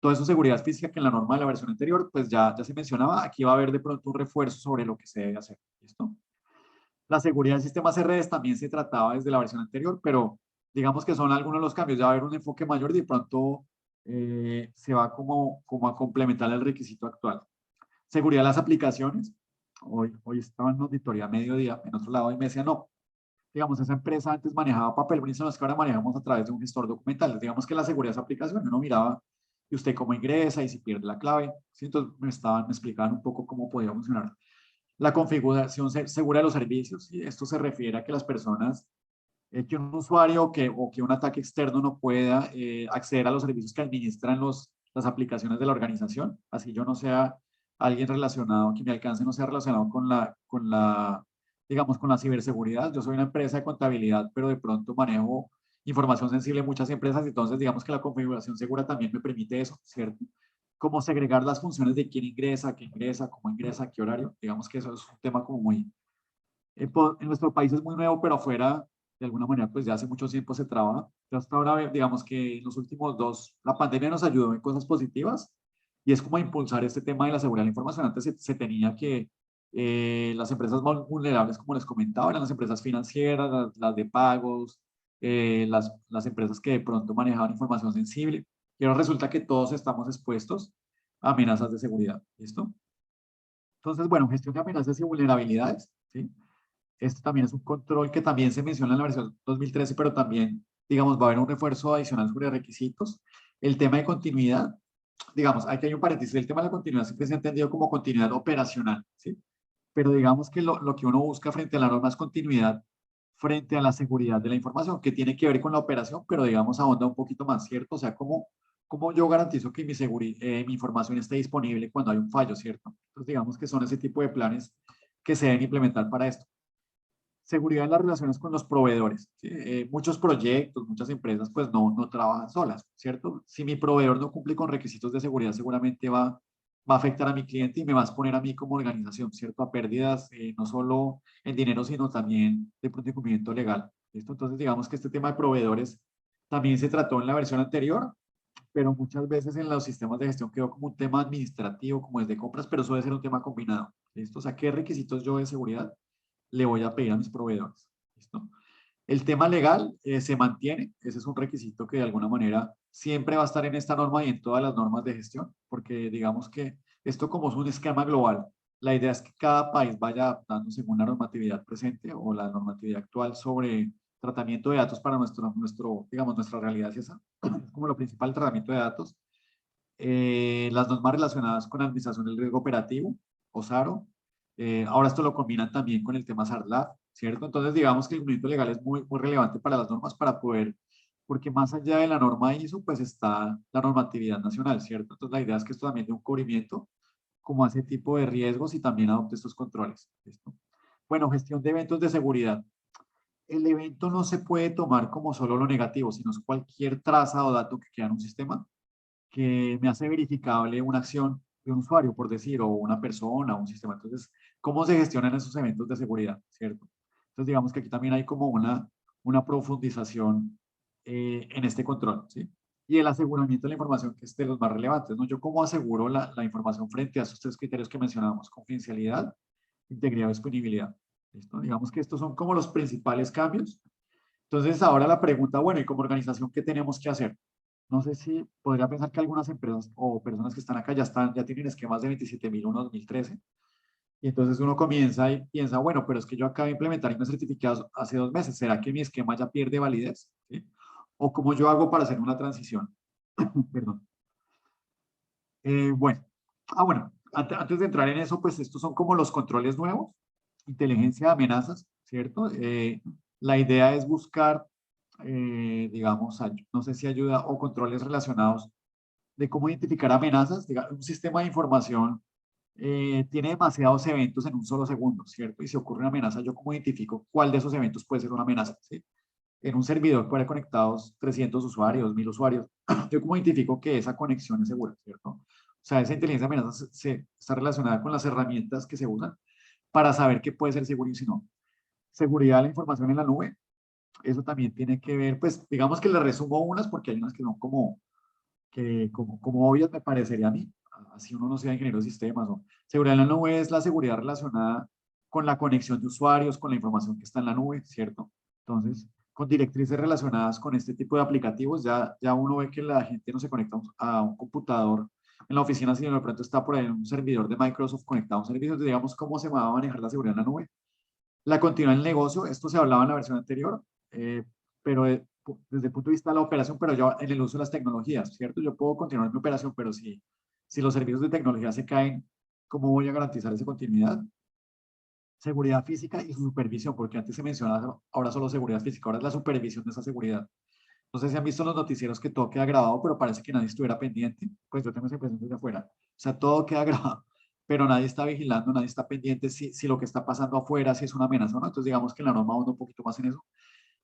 todo eso es seguridad física que en la norma de la versión anterior, pues ya se mencionaba, aquí va a haber de pronto un refuerzo sobre lo que se debe hacer. ¿Listo? La seguridad de sistemas redes también se trataba desde la versión anterior, pero digamos que son algunos de los cambios. Ya va a haber un enfoque mayor y de pronto se va como a complementar el requisito actual. Seguridad de las aplicaciones. Hoy estaba en auditoría a mediodía en otro lado y me decía, no, digamos, esa empresa antes manejaba papel, buenísimo, es que ahora manejamos a través de un gestor documental. Digamos que la seguridad de esa aplicación, uno miraba y usted cómo ingresa y si pierde la clave. ¿Sí? Entonces me explicaban un poco cómo podía funcionar. La configuración segura de los servicios, y esto se refiere a que las personas, que un usuario o que un ataque externo no pueda acceder a los servicios que administran las aplicaciones de la organización, así yo no sea alguien relacionado, que me alcance no sea relacionado digamos, con la ciberseguridad. Yo soy una empresa de contabilidad, pero de pronto manejo información sensible en muchas empresas, entonces digamos que la configuración segura también me permite eso, ¿cierto? Como segregar las funciones de quién ingresa, qué ingresa, cómo ingresa, qué horario. Digamos que eso es un tema como muy, en nuestro país es muy nuevo, pero afuera, de alguna manera, pues ya hace mucho tiempo se trabaja. Yo hasta ahora, digamos que en los últimos la pandemia nos ayudó en cosas positivas y es como impulsar este tema de la seguridad de la información. Antes se tenía que las empresas más vulnerables, como les comentaba, eran las empresas financieras, las de pagos, las empresas que de pronto manejaban información sensible. Y ahora resulta que todos estamos expuestos a amenazas de seguridad. ¿Listo? Entonces, bueno, gestión de amenazas y vulnerabilidades. ¿Sí? Este también es un control que también se menciona en la versión 2013, pero también, digamos, va a haber un refuerzo adicional sobre requisitos. El tema de continuidad, digamos, aquí hay un paréntesis, el tema de la continuidad siempre se ha entendido como continuidad operacional, ¿sí? Pero digamos que lo que uno busca frente a la norma es continuidad frente a la seguridad de la información, que tiene que ver con la operación, pero digamos ahonda un poquito más, ¿cierto? O sea, cómo yo garantizo que mi información esté disponible cuando hay un fallo, ¿cierto? Entonces, digamos que son ese tipo de planes que se deben implementar para esto. Seguridad en las relaciones con los proveedores. ¿Sí? Muchos proyectos, muchas empresas, pues no trabajan solas, ¿cierto? Si mi proveedor no cumple con requisitos de seguridad, seguramente va a afectar a mi cliente y me va a exponer a mí como organización, ¿cierto? A pérdidas, no solo en dinero, sino también de pronto incumplimiento legal. ¿Listo? Entonces, digamos que este tema de proveedores también se trató en la versión anterior, pero muchas veces en los sistemas de gestión quedó como un tema administrativo, como es de compras, pero eso debe ser un tema combinado. ¿Listo? O sea, ¿qué requisitos yo de seguridad le voy a pedir a mis proveedores? ¿Listo? El tema legal se mantiene, ese es un requisito que de alguna manera siempre va a estar en esta norma y en todas las normas de gestión, porque digamos que esto como es un esquema global, La idea es que cada país vaya adaptando según la normatividad presente o la normatividad actual sobre tratamiento de datos para digamos, nuestra realidad, es esa, como lo principal, el tratamiento de datos. Las normas relacionadas con administración del riesgo operativo, o SARO. Ahora esto lo combinan también con el tema SARLAF, ¿cierto? Entonces, digamos que el cumplimiento legal es muy relevante para las normas para poder, porque más allá de la norma ISO, pues está la normatividad nacional, ¿cierto? Entonces, la idea es que esto también dé un cubrimiento como a ese tipo de riesgos y también adopte estos controles, ¿listo? Bueno, gestión de eventos de seguridad. El evento no se puede tomar como solo lo negativo, sino es cualquier traza o dato que queda en un sistema que me hace verificable una acción de un usuario, por decir, o una persona, o un sistema. Entonces, ¿cómo se gestionan esos eventos de seguridad? ¿Cierto? Entonces, digamos que aquí también hay como una profundización en este control, ¿sí? Y el aseguramiento de la información, que es de los más relevantes, ¿no? Yo cómo aseguro la información frente a esos tres criterios que mencionábamos: confidencialidad, integridad y disponibilidad. ¿Listo? Digamos que estos son como los principales cambios. Entonces, ahora la pregunta, bueno, ¿y como organización qué tenemos que hacer? No sé si podría pensar que algunas empresas o personas que están acá ya tienen esquemas de 27.001 2013. Y entonces uno comienza y piensa, bueno, pero es que yo acabo de implementar mis certificados hace 2 meses. ¿Será que mi esquema ya pierde validez? ¿Sí? ¿O cómo yo hago para hacer una transición? Perdón. Bueno, bueno, antes de entrar en eso, pues estos son como los controles nuevos, inteligencia de amenazas, ¿cierto? La idea es buscar, digamos, no sé si ayuda o controles relacionados de cómo identificar amenazas. Un sistema de información tiene demasiados eventos en un solo segundo, ¿cierto? Y si ocurre una amenaza, ¿yo cómo identifico cuál de esos eventos puede ser una amenaza? ¿Sí? En un servidor puede haber conectados 300 usuarios, 1000 usuarios. ¿Yo cómo identifico que esa conexión es segura, ¿cierto? O sea, esa inteligencia de amenazas está relacionada con las herramientas que se usan para saber qué puede ser seguro y si no. Seguridad de la información en la nube. Eso también tiene que ver, pues, digamos que le resumo unas porque hay unas que son como obvias, me parecería a mí, así uno no sea ingeniero de sistemas. O seguridad en la nube es la seguridad relacionada con la conexión de usuarios, con la información que está en la nube, ¿cierto? Entonces, con directrices relacionadas con este tipo de aplicativos, ya uno ve que la gente no se conecta a un computador en la oficina, sino de pronto está por ahí en un servidor de Microsoft conectado a un servicio. Digamos, ¿cómo se va a manejar la seguridad en la nube? La continuidad del negocio, esto se hablaba en la versión anterior, pero desde el punto de vista de la operación, pero yo en el uso de las tecnologías, ¿cierto? Yo puedo continuar mi operación, pero si los servicios de tecnología se caen, ¿cómo voy a garantizar esa continuidad? Seguridad física y su supervisión, porque antes se mencionaba ahora solo seguridad física, ahora es la supervisión de esa seguridad. No sé si han visto los noticieros que todo queda grabado, pero parece que nadie estuviera pendiente. Pues yo tengo esa impresión desde afuera. O sea, todo queda grabado, pero nadie está vigilando, nadie está pendiente si lo que está pasando afuera, si es una amenaza o no. Entonces, digamos que en la norma anda un poquito más en eso.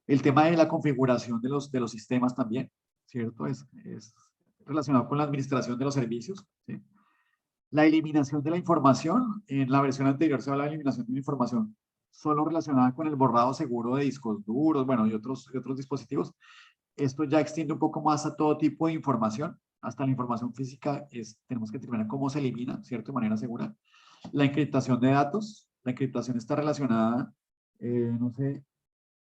El tema de la configuración de los sistemas también, ¿cierto? Es relacionado con la administración de los servicios, ¿sí? La eliminación de la información. En la versión anterior se habla de eliminación de la información solo relacionada con el borrado seguro de discos duros, bueno, y otros dispositivos. Esto ya extiende un poco más a todo tipo de información, hasta la información física. Tenemos que determinar cómo se elimina, ¿cierto? De manera segura. La encriptación de datos. La encriptación está relacionada, no sé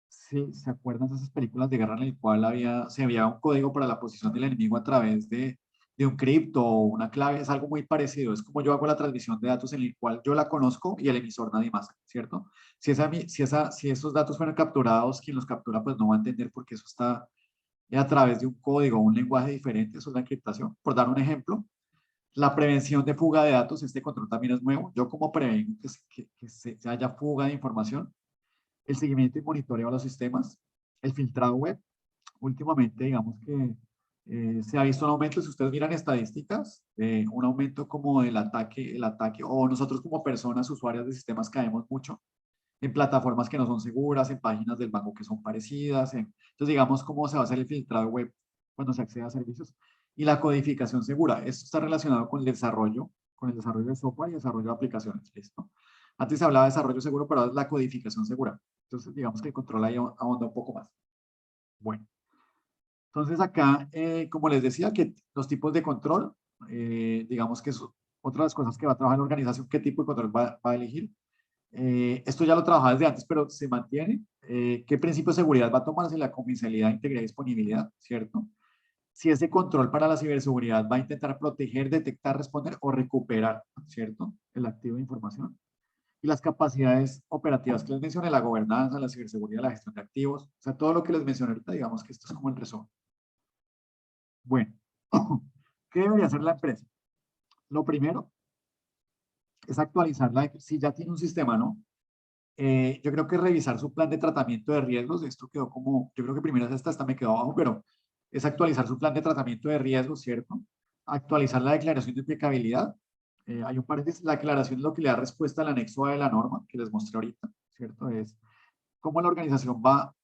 si se acuerdan de esas películas de guerra en el cual se había un código para la posición del enemigo a través de un cripto o una clave. Es algo muy parecido. Es como yo hago la transmisión de datos en el cual yo la conozco y el emisor nadie más, ¿cierto? Si esos datos fueron capturados, quien los captura pues no va a entender porque eso está a través de un código o un lenguaje diferente. Eso es la encriptación. Por dar un ejemplo, la prevención de fuga de datos. Este control también es nuevo. Yo como prevengo que se haya fuga de información. El seguimiento y monitoreo de los sistemas. El filtrado web. Últimamente, digamos que se ha visto un aumento. Si ustedes miran estadísticas, un aumento como el ataque, o nosotros como personas usuarias de sistemas caemos mucho en plataformas que no son seguras, en páginas del banco que son parecidas. Entonces, digamos, cómo se va a hacer el filtrado web cuando se accede a servicios. Y la codificación segura. Esto está relacionado con el desarrollo de software y desarrollo de aplicaciones. ¿Listo? Antes se hablaba de desarrollo seguro, pero ahora es la codificación segura. Entonces, digamos que el control ahí ahonda un poco más. Bueno, entonces acá, como les decía, que los tipos de control, digamos que son otras cosas que va a trabajar la organización, qué tipo de control va a elegir. Esto ya lo trabajaba desde antes, pero se mantiene. ¿Qué principio de seguridad va a tomarse? La confidencialidad, integridad y disponibilidad, ¿cierto? si ese control para la ciberseguridad va a intentar proteger, detectar, responder o recuperar, ¿cierto? El activo de información. Y las capacidades operativas que les mencioné, la gobernanza, la ciberseguridad, la gestión de activos, o sea, todo lo que les mencioné ahorita, digamos que esto es como el resumen. Bueno, ¿qué debería hacer la empresa? Lo primero es actualizarla, si ya tiene un sistema, ¿no? Yo creo que revisar su plan de tratamiento de riesgos, esto quedó como, yo creo que primero hasta me quedó abajo, pero es actualizar su plan de tratamiento de riesgos, ¿cierto? Actualizar la declaración de aplicabilidad. Hay un paréntesis, la declaración es lo que le da respuesta al anexo A de la norma que les mostré ahorita, ¿cierto? Es cómo la organización va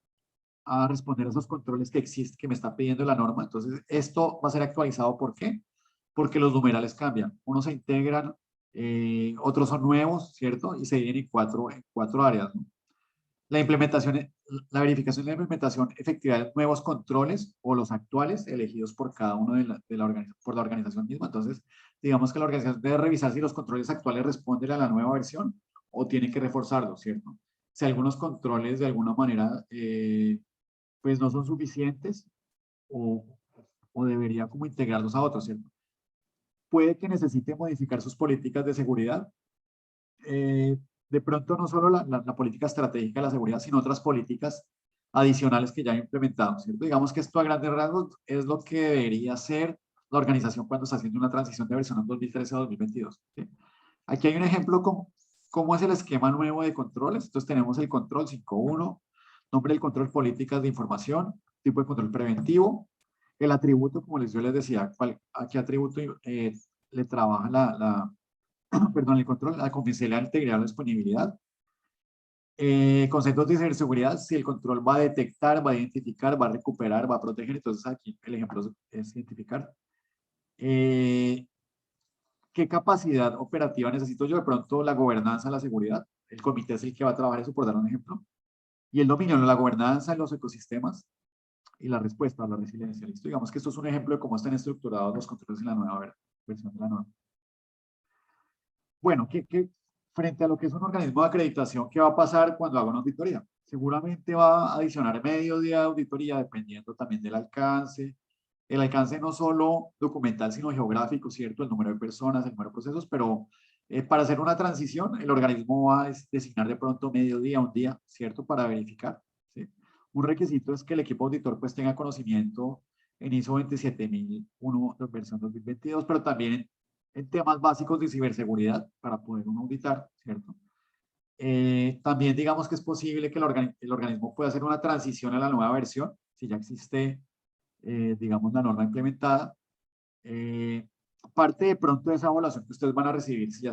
a responder a esos controles que existen, que me está pidiendo la norma. Entonces, esto va a ser actualizado, ¿por qué? Porque los numerales cambian. Unos se integran, otros son nuevos, ¿cierto? Y se dividen en cuatro áreas, ¿no? La implementación, la verificación de la implementación efectiva de nuevos controles o los actuales elegidos por cada uno por la organización misma. Entonces, digamos que la organización debe revisar si los controles actuales responden a la nueva versión o tiene que reforzarlos, ¿cierto? Si algunos controles de alguna manera pues no son suficientes o, o debería como integrarlos a otros, ¿cierto? Puede que necesite modificar sus políticas de seguridad. De pronto no solo la política estratégica de la seguridad, sino otras políticas adicionales que ya ha implementado, ¿cierto? Digamos que esto a grandes rasgos es lo que debería hacer la organización cuando está haciendo una transición de versión 2013 a 2022. ¿Sí? Aquí hay un ejemplo como cómo es el esquema nuevo de controles. Entonces tenemos el control 5.1, nombre del control, políticas de información, tipo de control preventivo, el atributo, como yo les decía, a qué atributo le trabaja perdón, el control, la confidencialidad, la integridad, la disponibilidad. Conceptos de ciberseguridad, si el control va a detectar, va a identificar, va a recuperar, va a proteger. Entonces aquí el ejemplo es identificar. ¿Qué capacidad operativa necesito yo? De pronto la gobernanza, la seguridad. El comité es el que va a trabajar eso, por dar un ejemplo. Y el dominio, la gobernanza, los ecosistemas y la respuesta, la resiliencia. ¿Listo? Digamos que esto es un ejemplo de cómo están estructurados los controles en la nueva versión de la norma. Bueno, frente a lo que es un organismo de acreditación, ¿qué va a pasar cuando haga una auditoría? Seguramente va a adicionar medio día de auditoría, dependiendo también del alcance. El alcance no solo documental, sino geográfico, ¿cierto? El número de personas, el número de procesos, pero para hacer una transición, el organismo va a designar de pronto medio día, un día, ¿cierto? Para verificar, ¿sí? Un requisito es que el equipo auditor pues tenga conocimiento en ISO 27001, versión 2022, pero también en temas básicos de ciberseguridad para poder uno auditar, ¿cierto? También digamos que es posible que el organismo pueda hacer una transición a la nueva versión, si ya existe, digamos, la norma implementada. Parte de pronto de esa evaluación que ustedes van a recibir, si ya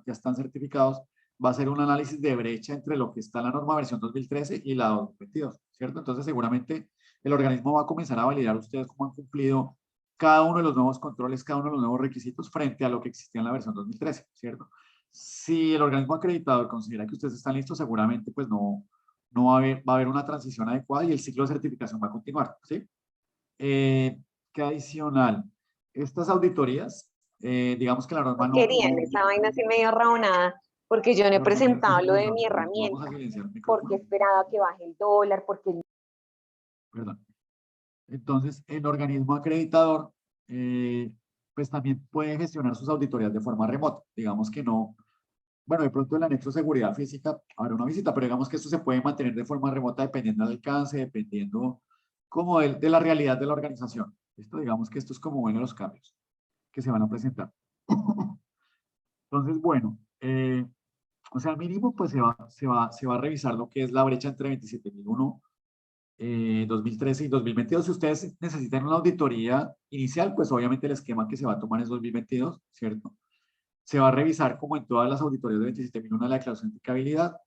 están certificados, va a ser un análisis de brecha entre lo que está en la norma versión 2013 y la 2022, ¿cierto? Entonces seguramente el organismo va a comenzar a validar ustedes cómo han cumplido cada uno de los nuevos controles, cada uno de los nuevos requisitos frente a lo que existía en la versión 2013, ¿cierto? Si el organismo acreditador considera que ustedes están listos, seguramente pues no va a haber una transición adecuada y el ciclo de certificación va a continuar, ¿sí? ¿Qué adicional? Estas auditorías, digamos que la norma Querían, esa vaina sí medio raonada, porque yo no he presentado lo de mi herramienta, Vamos a silenciar el porque micrófono. esperaba que baje el dólar, porque... Perdón. Entonces, el organismo acreditador, pues también puede gestionar sus auditorías de forma remota. Digamos que no, bueno, de pronto el anexo de seguridad física habrá una visita, pero digamos que esto se puede mantener de forma remota dependiendo del alcance, dependiendo como de la realidad de la organización. Esto, digamos que esto es como uno de los cambios que se van a presentar. Entonces, bueno, o sea, al mínimo, pues se va a revisar lo que es la brecha entre 27001, 2013 y 2022. Si ustedes necesitan una auditoría inicial, pues obviamente el esquema que se va a tomar es 2022, ¿cierto? Se va a revisar, como en todas las auditorías de 27001, la declaración de aplicabilidad,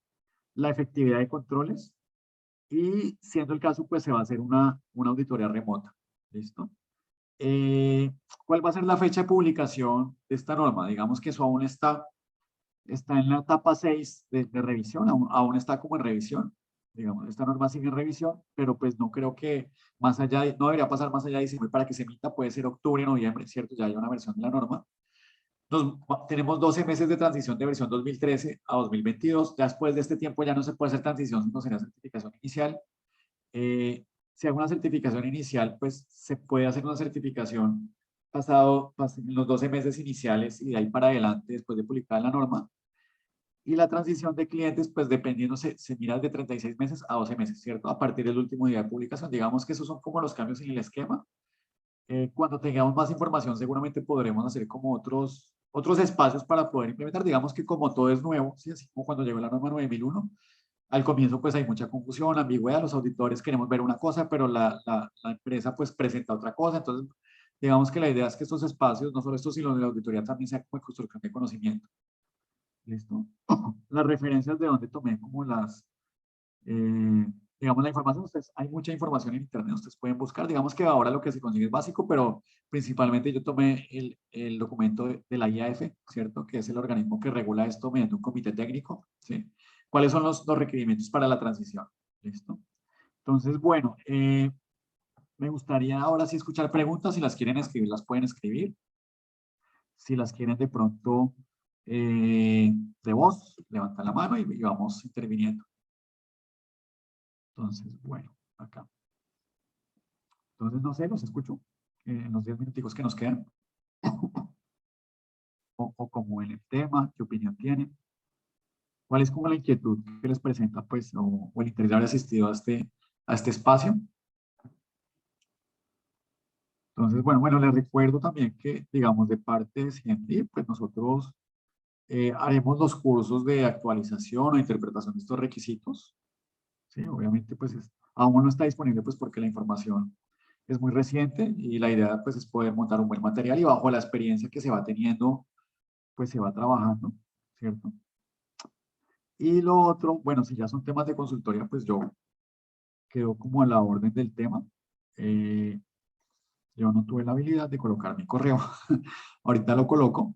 la efectividad de controles y, siendo el caso, pues se va a hacer una auditoría remota. ¿Listo? ¿Cuál va a ser la fecha de publicación de esta norma? Digamos que eso aún está en la etapa 6 de revisión, aún está como en revisión. Digamos, esta norma sigue en revisión, pero pues no creo que no debería pasar más allá de diciembre para que se emita, puede ser octubre, noviembre, ¿cierto? Ya hay una versión de la norma. Tenemos 12 meses de transición de versión 2013 a 2022. Ya después de este tiempo ya no se puede hacer transición, sino será certificación inicial. si hago una certificación inicial, pues se puede hacer una certificación pasado los 12 meses iniciales y de ahí para adelante, después de publicar la norma. Y la transición de clientes, pues dependiendo, se mira de 36 meses a 12 meses, ¿cierto? A partir del último día de publicación. Digamos que esos son como los cambios en el esquema. Cuando tengamos más información, seguramente podremos hacer como otros espacios para poder implementar. Digamos que como todo es nuevo, ¿sí? Así como cuando llegó la norma 9001, al comienzo pues hay mucha confusión, ambigüedad, los auditores queremos ver una cosa, pero la empresa pues presenta otra cosa. Entonces, digamos que la idea es que estos espacios, no solo estos, sino de la auditoría también sea como de construcción de conocimiento. ¿Listo? Las referencias de donde tomé como digamos, la información, hay mucha información en internet, ustedes pueden buscar, digamos que ahora lo que se consigue es básico, pero principalmente yo tomé el documento de la IAF, ¿cierto? Que es el organismo que regula esto mediante un comité técnico, ¿sí? ¿Cuáles son los requerimientos para la transición? ¿Listo? Entonces, bueno, me gustaría ahora sí escuchar preguntas, si las quieren escribir, las pueden escribir. Si las quieren de pronto de voz, levantan la mano y vamos interviniendo. Entonces, bueno, acá. Entonces, no sé, los escucho en los 10 minuticos que nos quedan. O como en el tema, ¿qué opinión tienen? ¿Cuál es como la inquietud que les presenta, pues, o el interés de haber asistido a este espacio? Entonces, bueno, les recuerdo también que, digamos, de parte de CMD, pues nosotros haremos los cursos de actualización o interpretación de estos requisitos. Sí, obviamente, pues, aún no está disponible, pues, porque la información es muy reciente y la idea, pues, es poder montar un buen material y bajo la experiencia que se va teniendo, pues, se va trabajando, ¿cierto? Y lo otro, bueno, si ya son temas de consultoría, pues yo quedo como a la orden del tema. Yo no tuve la habilidad de colocar mi correo. Ahorita lo coloco,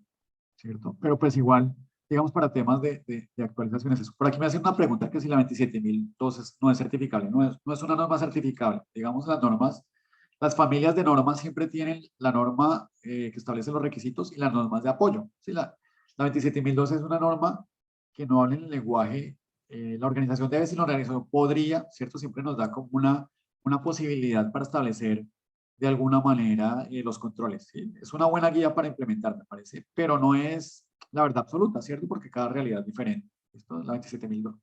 ¿cierto? Pero pues igual, digamos, para temas de actualizaciones. Por aquí me hacen una pregunta que si la 27002 no es certificable. No es una norma certificable. Digamos, las normas, las familias de normas siempre tienen la norma que establece los requisitos y las normas de apoyo. ¿Sí? La 27002 es una norma que no habla en el lenguaje. La organización debe, si la organización podría, ¿cierto? Siempre nos da como una posibilidad para establecer de alguna manera los controles. ¿Sí? Es una buena guía para implementar, me parece, pero no es la verdad absoluta, ¿cierto? Porque cada realidad es diferente. Esto es la 27002.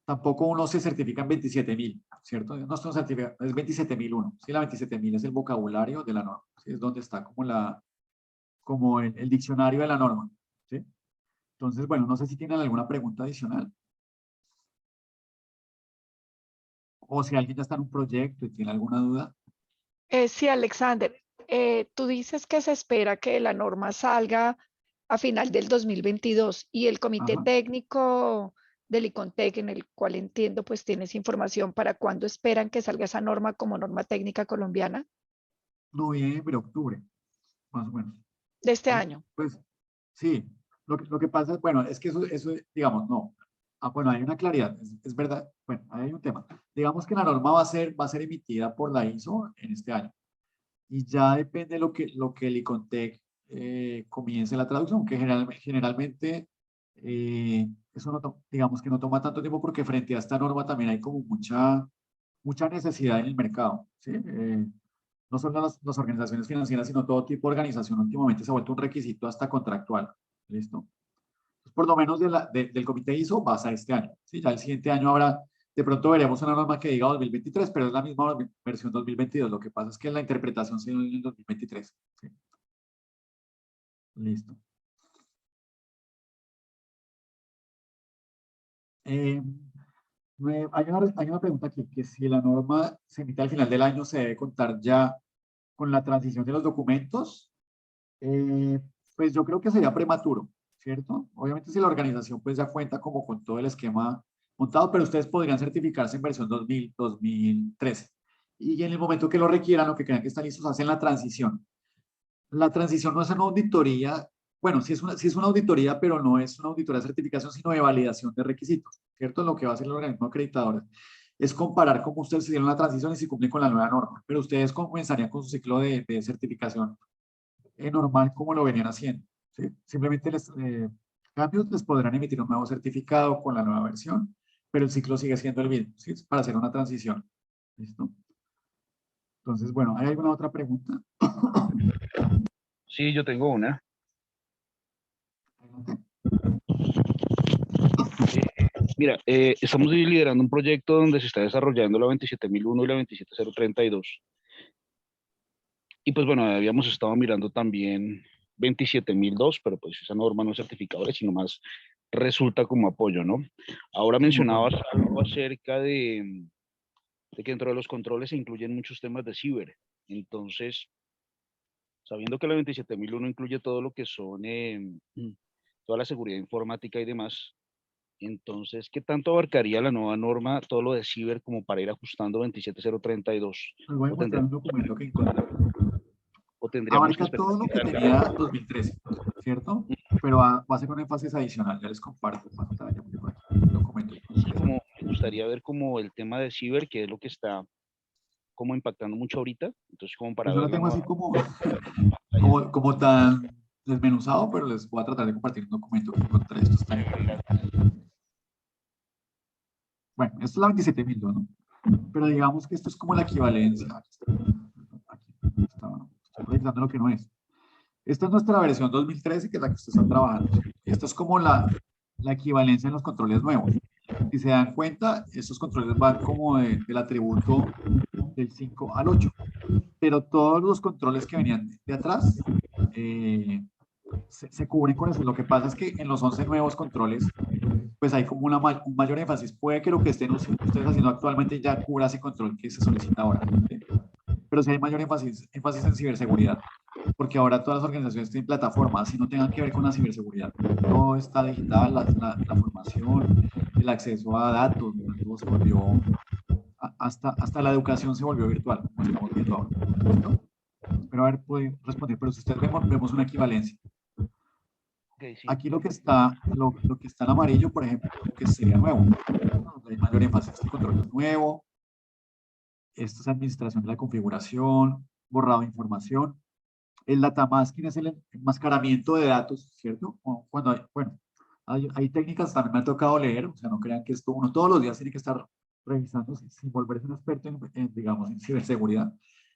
Tampoco uno se certifica en 27000, ¿cierto? No se certifica, es 27001. Sí, la 27000 es el vocabulario de la norma. ¿Sí? Es donde está como el diccionario de la norma. ¿Sí? Entonces, bueno, no sé si tienen alguna pregunta adicional. O si alguien ya está en un proyecto y tiene alguna duda. Sí, Alexander, tú dices que se espera que la norma salga a final del 2022 y el comité Ajá. técnico del ICONTEC, en el cual entiendo pues tienes información para cuándo esperan que salga esa norma como norma técnica colombiana Noviembre, octubre, más o menos. de este ¿Sí? año. Pues sí, lo que pasa es, bueno, es que eso digamos, no. Bueno, hay una claridad, es verdad. Bueno, ahí hay un tema. Digamos que la norma va a ser emitida por la ISO en este año. Y ya depende de lo que el ICONTEC comience la traducción, que generalmente eso no, digamos que no toma tanto tiempo porque frente a esta norma también hay como mucha necesidad en el mercado. ¿Sí? No solo las organizaciones financieras, sino todo tipo de organización últimamente se ha vuelto un requisito hasta contractual. ¿Listo? Pues por lo menos del comité ISO va a ser este año. ¿Sí? Ya el siguiente año habrá, de pronto veremos una norma que diga 2023, pero es la misma versión 2022. Lo que pasa es que la interpretación se dio en el 2023. ¿Sí? Listo. Hay una pregunta aquí, que si la norma se emite al final del año, ¿se debe contar ya con la transición de los documentos? Pues yo creo que sería prematuro, ¿cierto? Obviamente si la organización pues ya cuenta como con todo el esquema montado, pero ustedes podrían certificarse en versión 2013. Y en el momento que lo requieran o que crean que están listos, hacen la transición. La transición no es una auditoría, bueno, sí es una auditoría, pero no es una auditoría de certificación, sino de validación de requisitos, ¿cierto? Lo que va a hacer el organismo acreditador es comparar cómo ustedes hicieron la transición y si cumplen con la nueva norma, pero ustedes comenzarían con su ciclo de certificación normal como lo venían haciendo. ¿Sí? Simplemente cambios les podrán emitir un nuevo certificado con la nueva versión, pero el ciclo sigue siendo el mismo, ¿sí? Para hacer una transición. ¿Listo? Entonces, bueno, ¿hay alguna otra pregunta? Sí, yo tengo una. Adelante. Mira, estamos liderando un proyecto donde se está desarrollando la 27001 y la 27032. Y pues bueno, habíamos estado mirando también 27002, pero pues esa norma no es certificadora, sino más resulta como apoyo, ¿no? Ahora mencionabas algo acerca de que dentro de los controles se incluyen muchos temas de ciber. Entonces, sabiendo que la 27001 incluye todo lo que son toda la seguridad informática y demás, entonces, ¿qué tanto abarcaría la nueva norma todo lo de ciber como para ir ajustando 27032? Les voy a ¿O, mostrar tendrá- un documento que encontré. o tendríamos que Abarca esperar todo lo que que salga tenía 2013, ¿cierto? Pero va a ser un énfasis adicional. Ya les comparto pantalla por aquí, el documento. como me gustaría ver como el tema de ciber, que es lo que está como impactando mucho ahorita. Entonces, como para Pues no ver lo la tengo nueva así como, pantalla. como tan desmenuzado, pero les voy a tratar de compartir un documento que encontré. Esto está bueno, esto es la 27002, ¿no? Pero digamos que esto es como la equivalencia. Aquí estoy proyectando lo que no es. Esta es nuestra versión 2013, que es la que ustedes están trabajando. Esto es como la equivalencia en los controles nuevos. Si se dan cuenta, estos controles van como del atributo del 5 al 8. Pero todos los controles que venían de atrás se cubren con eso. Lo que pasa es que en los 11 nuevos controles, pues hay como un mayor énfasis. Puede que lo que estén ustedes haciendo actualmente ya cubra ese control que se solicita ahora. ¿Sí? Pero sí hay mayor énfasis en ciberseguridad, porque ahora todas las organizaciones tienen plataformas y no tengan que ver con la ciberseguridad. Todo está digital, la formación, el acceso a datos, todo se volvió, hasta la educación se volvió virtual, como estamos viendo ahora. ¿Listo? Pero a ver, pueden responder, pero si ustedes vemos una equivalencia. Okay, sí. Aquí lo que está en amarillo, por ejemplo, lo que sería nuevo. Hay mayor énfasis, este control es nuevo, esto es administración de la configuración, borrado de información. El datamasking es el enmascaramiento de datos, ¿cierto? Cuando hay, bueno, hay técnicas, también me ha tocado leer, o sea, no crean que esto uno todos los días tiene que estar revisando sin volverse un experto digamos, en ciberseguridad,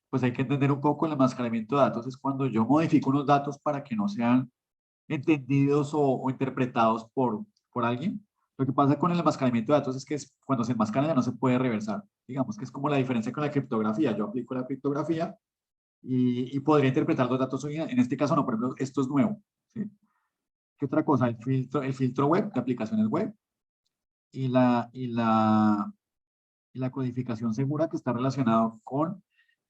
pues hay que entender un poco el enmascaramiento de datos, es cuando yo modifico unos datos para que no sean entendidos o interpretados por alguien. Lo que pasa con el enmascaramiento de datos es que cuando se enmascara ya no se puede reversar. Digamos que es como la diferencia con la criptografía. Yo aplico la criptografía y podría interpretar los datos hoy. En este caso no, por ejemplo, esto es nuevo. ¿Sí? ¿Qué otra cosa? El filtro web, de aplicaciones web y la codificación segura que está relacionado con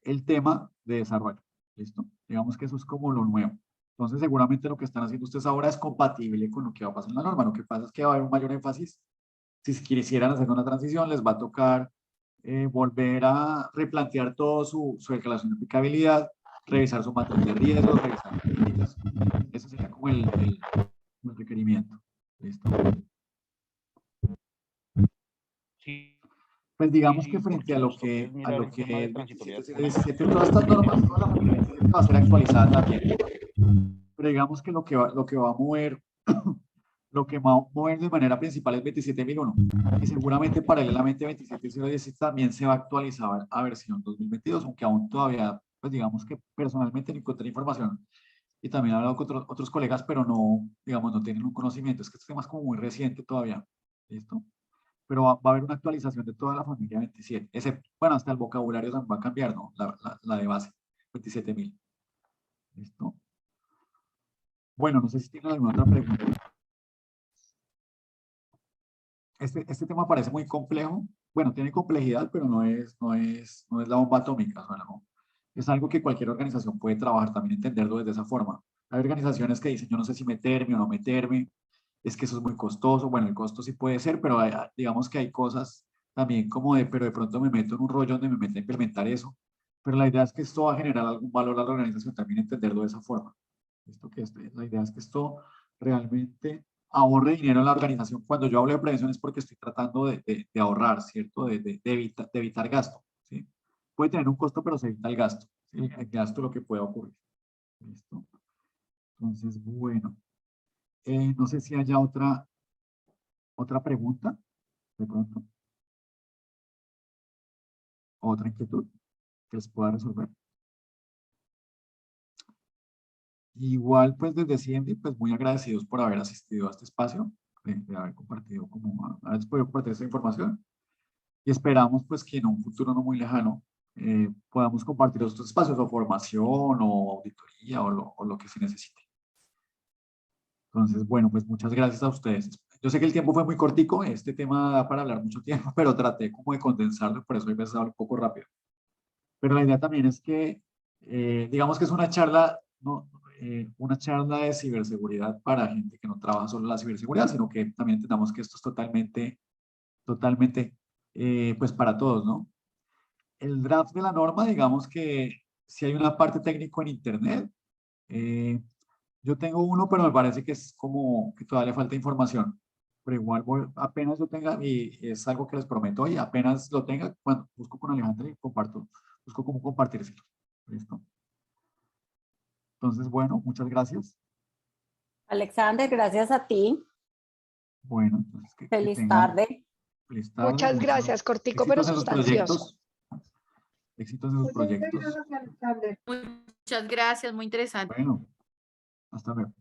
el tema de desarrollo. ¿Listo? Digamos que eso es como lo nuevo. Entonces, seguramente lo que están haciendo ustedes ahora es compatible con lo que va a pasar en la norma. Lo que pasa es que va a haber un mayor énfasis. Si quisieran hacer una transición, les va a tocar volver a replantear todo su declaración de aplicabilidad, revisar su matriz de riesgos, revisar políticas. Eso sería como el requerimiento. ¿Listo? Sí, Pues sí, digamos que sí, frente porque a nos toca es a mirar lo el que tema de es transitoriedad 27, con esto. 17, todas estas normas, toda la familia 27 va a ser actualizada también. Pero digamos que lo que va a mover, lo que va a mover de manera principal es 27001. Y seguramente paralelamente 27010 también se va a actualizar a versión 2022, aunque aún todavía, pues digamos que personalmente no encontré información. Y también he hablado con otros colegas, pero no, digamos, no tienen un conocimiento. Es que este tema es como muy reciente todavía. ¿Listo? Pero va a haber una actualización de toda la familia 27. Bueno, hasta el vocabulario también va a cambiar, ¿no? La de base, 27.000. ¿Listo? Bueno, no sé si tienen alguna otra pregunta. Este tema parece muy complejo. Bueno, tiene complejidad, pero no es la bomba atómica. O sea, no. Es algo que cualquier organización puede trabajar, también entenderlo desde esa forma. Hay organizaciones que dicen, yo no sé si meterme o no meterme, es que eso es muy costoso. Bueno, el costo sí puede ser, pero digamos que hay cosas también como pero de pronto me meto en un rollo donde me meto a implementar eso. Pero la idea es que esto va a generar algún valor a la organización, también entenderlo de esa forma. La idea es que esto realmente ahorre dinero en la organización. Cuando yo hablo de prevención es porque estoy tratando de ahorrar, ¿cierto? De evitar gasto, ¿sí? Puede tener un costo, pero se evita el gasto, ¿sí? El gasto es lo que puede ocurrir. ¿Listo? Entonces, bueno. No sé si haya otra pregunta, de pronto. Otra inquietud. Ok. que les pueda resolver. Igual, pues desde CMD, pues muy agradecidos por haber asistido a este espacio, de haber compartido, haber podido compartir esta información. Y esperamos pues que en un futuro no muy lejano podamos compartir estos espacios o formación o auditoría o lo que se necesite. Entonces, bueno, pues muchas gracias a ustedes. Yo sé que el tiempo fue muy cortico, este tema da para hablar mucho tiempo, pero traté como de condensarlo, por eso hoy me he un poco rápido. Pero la idea también es que, digamos que es una charla, ¿no? Una charla de ciberseguridad para gente que no trabaja solo en la ciberseguridad, sino que también entendamos que esto es totalmente, pues para todos, ¿no? El draft de la norma, digamos que si hay una parte técnico en internet, yo tengo uno, pero me parece que es como que todavía le falta información. Pero igual apenas lo tenga, y es algo que les prometo, y apenas lo tenga, cuando busco con Alejandra y comparto, busco cómo compartírselo. ¿Listo? Entonces, bueno, muchas gracias. Alexander, gracias a ti. Bueno, entonces que Feliz tengan tarde. feliz tarde. Muchas gracias, cortico pero éxitos en sus sustancioso. proyectos. Éxitos en sus proyectos. Muchas gracias, muy interesante. Bueno, hasta luego.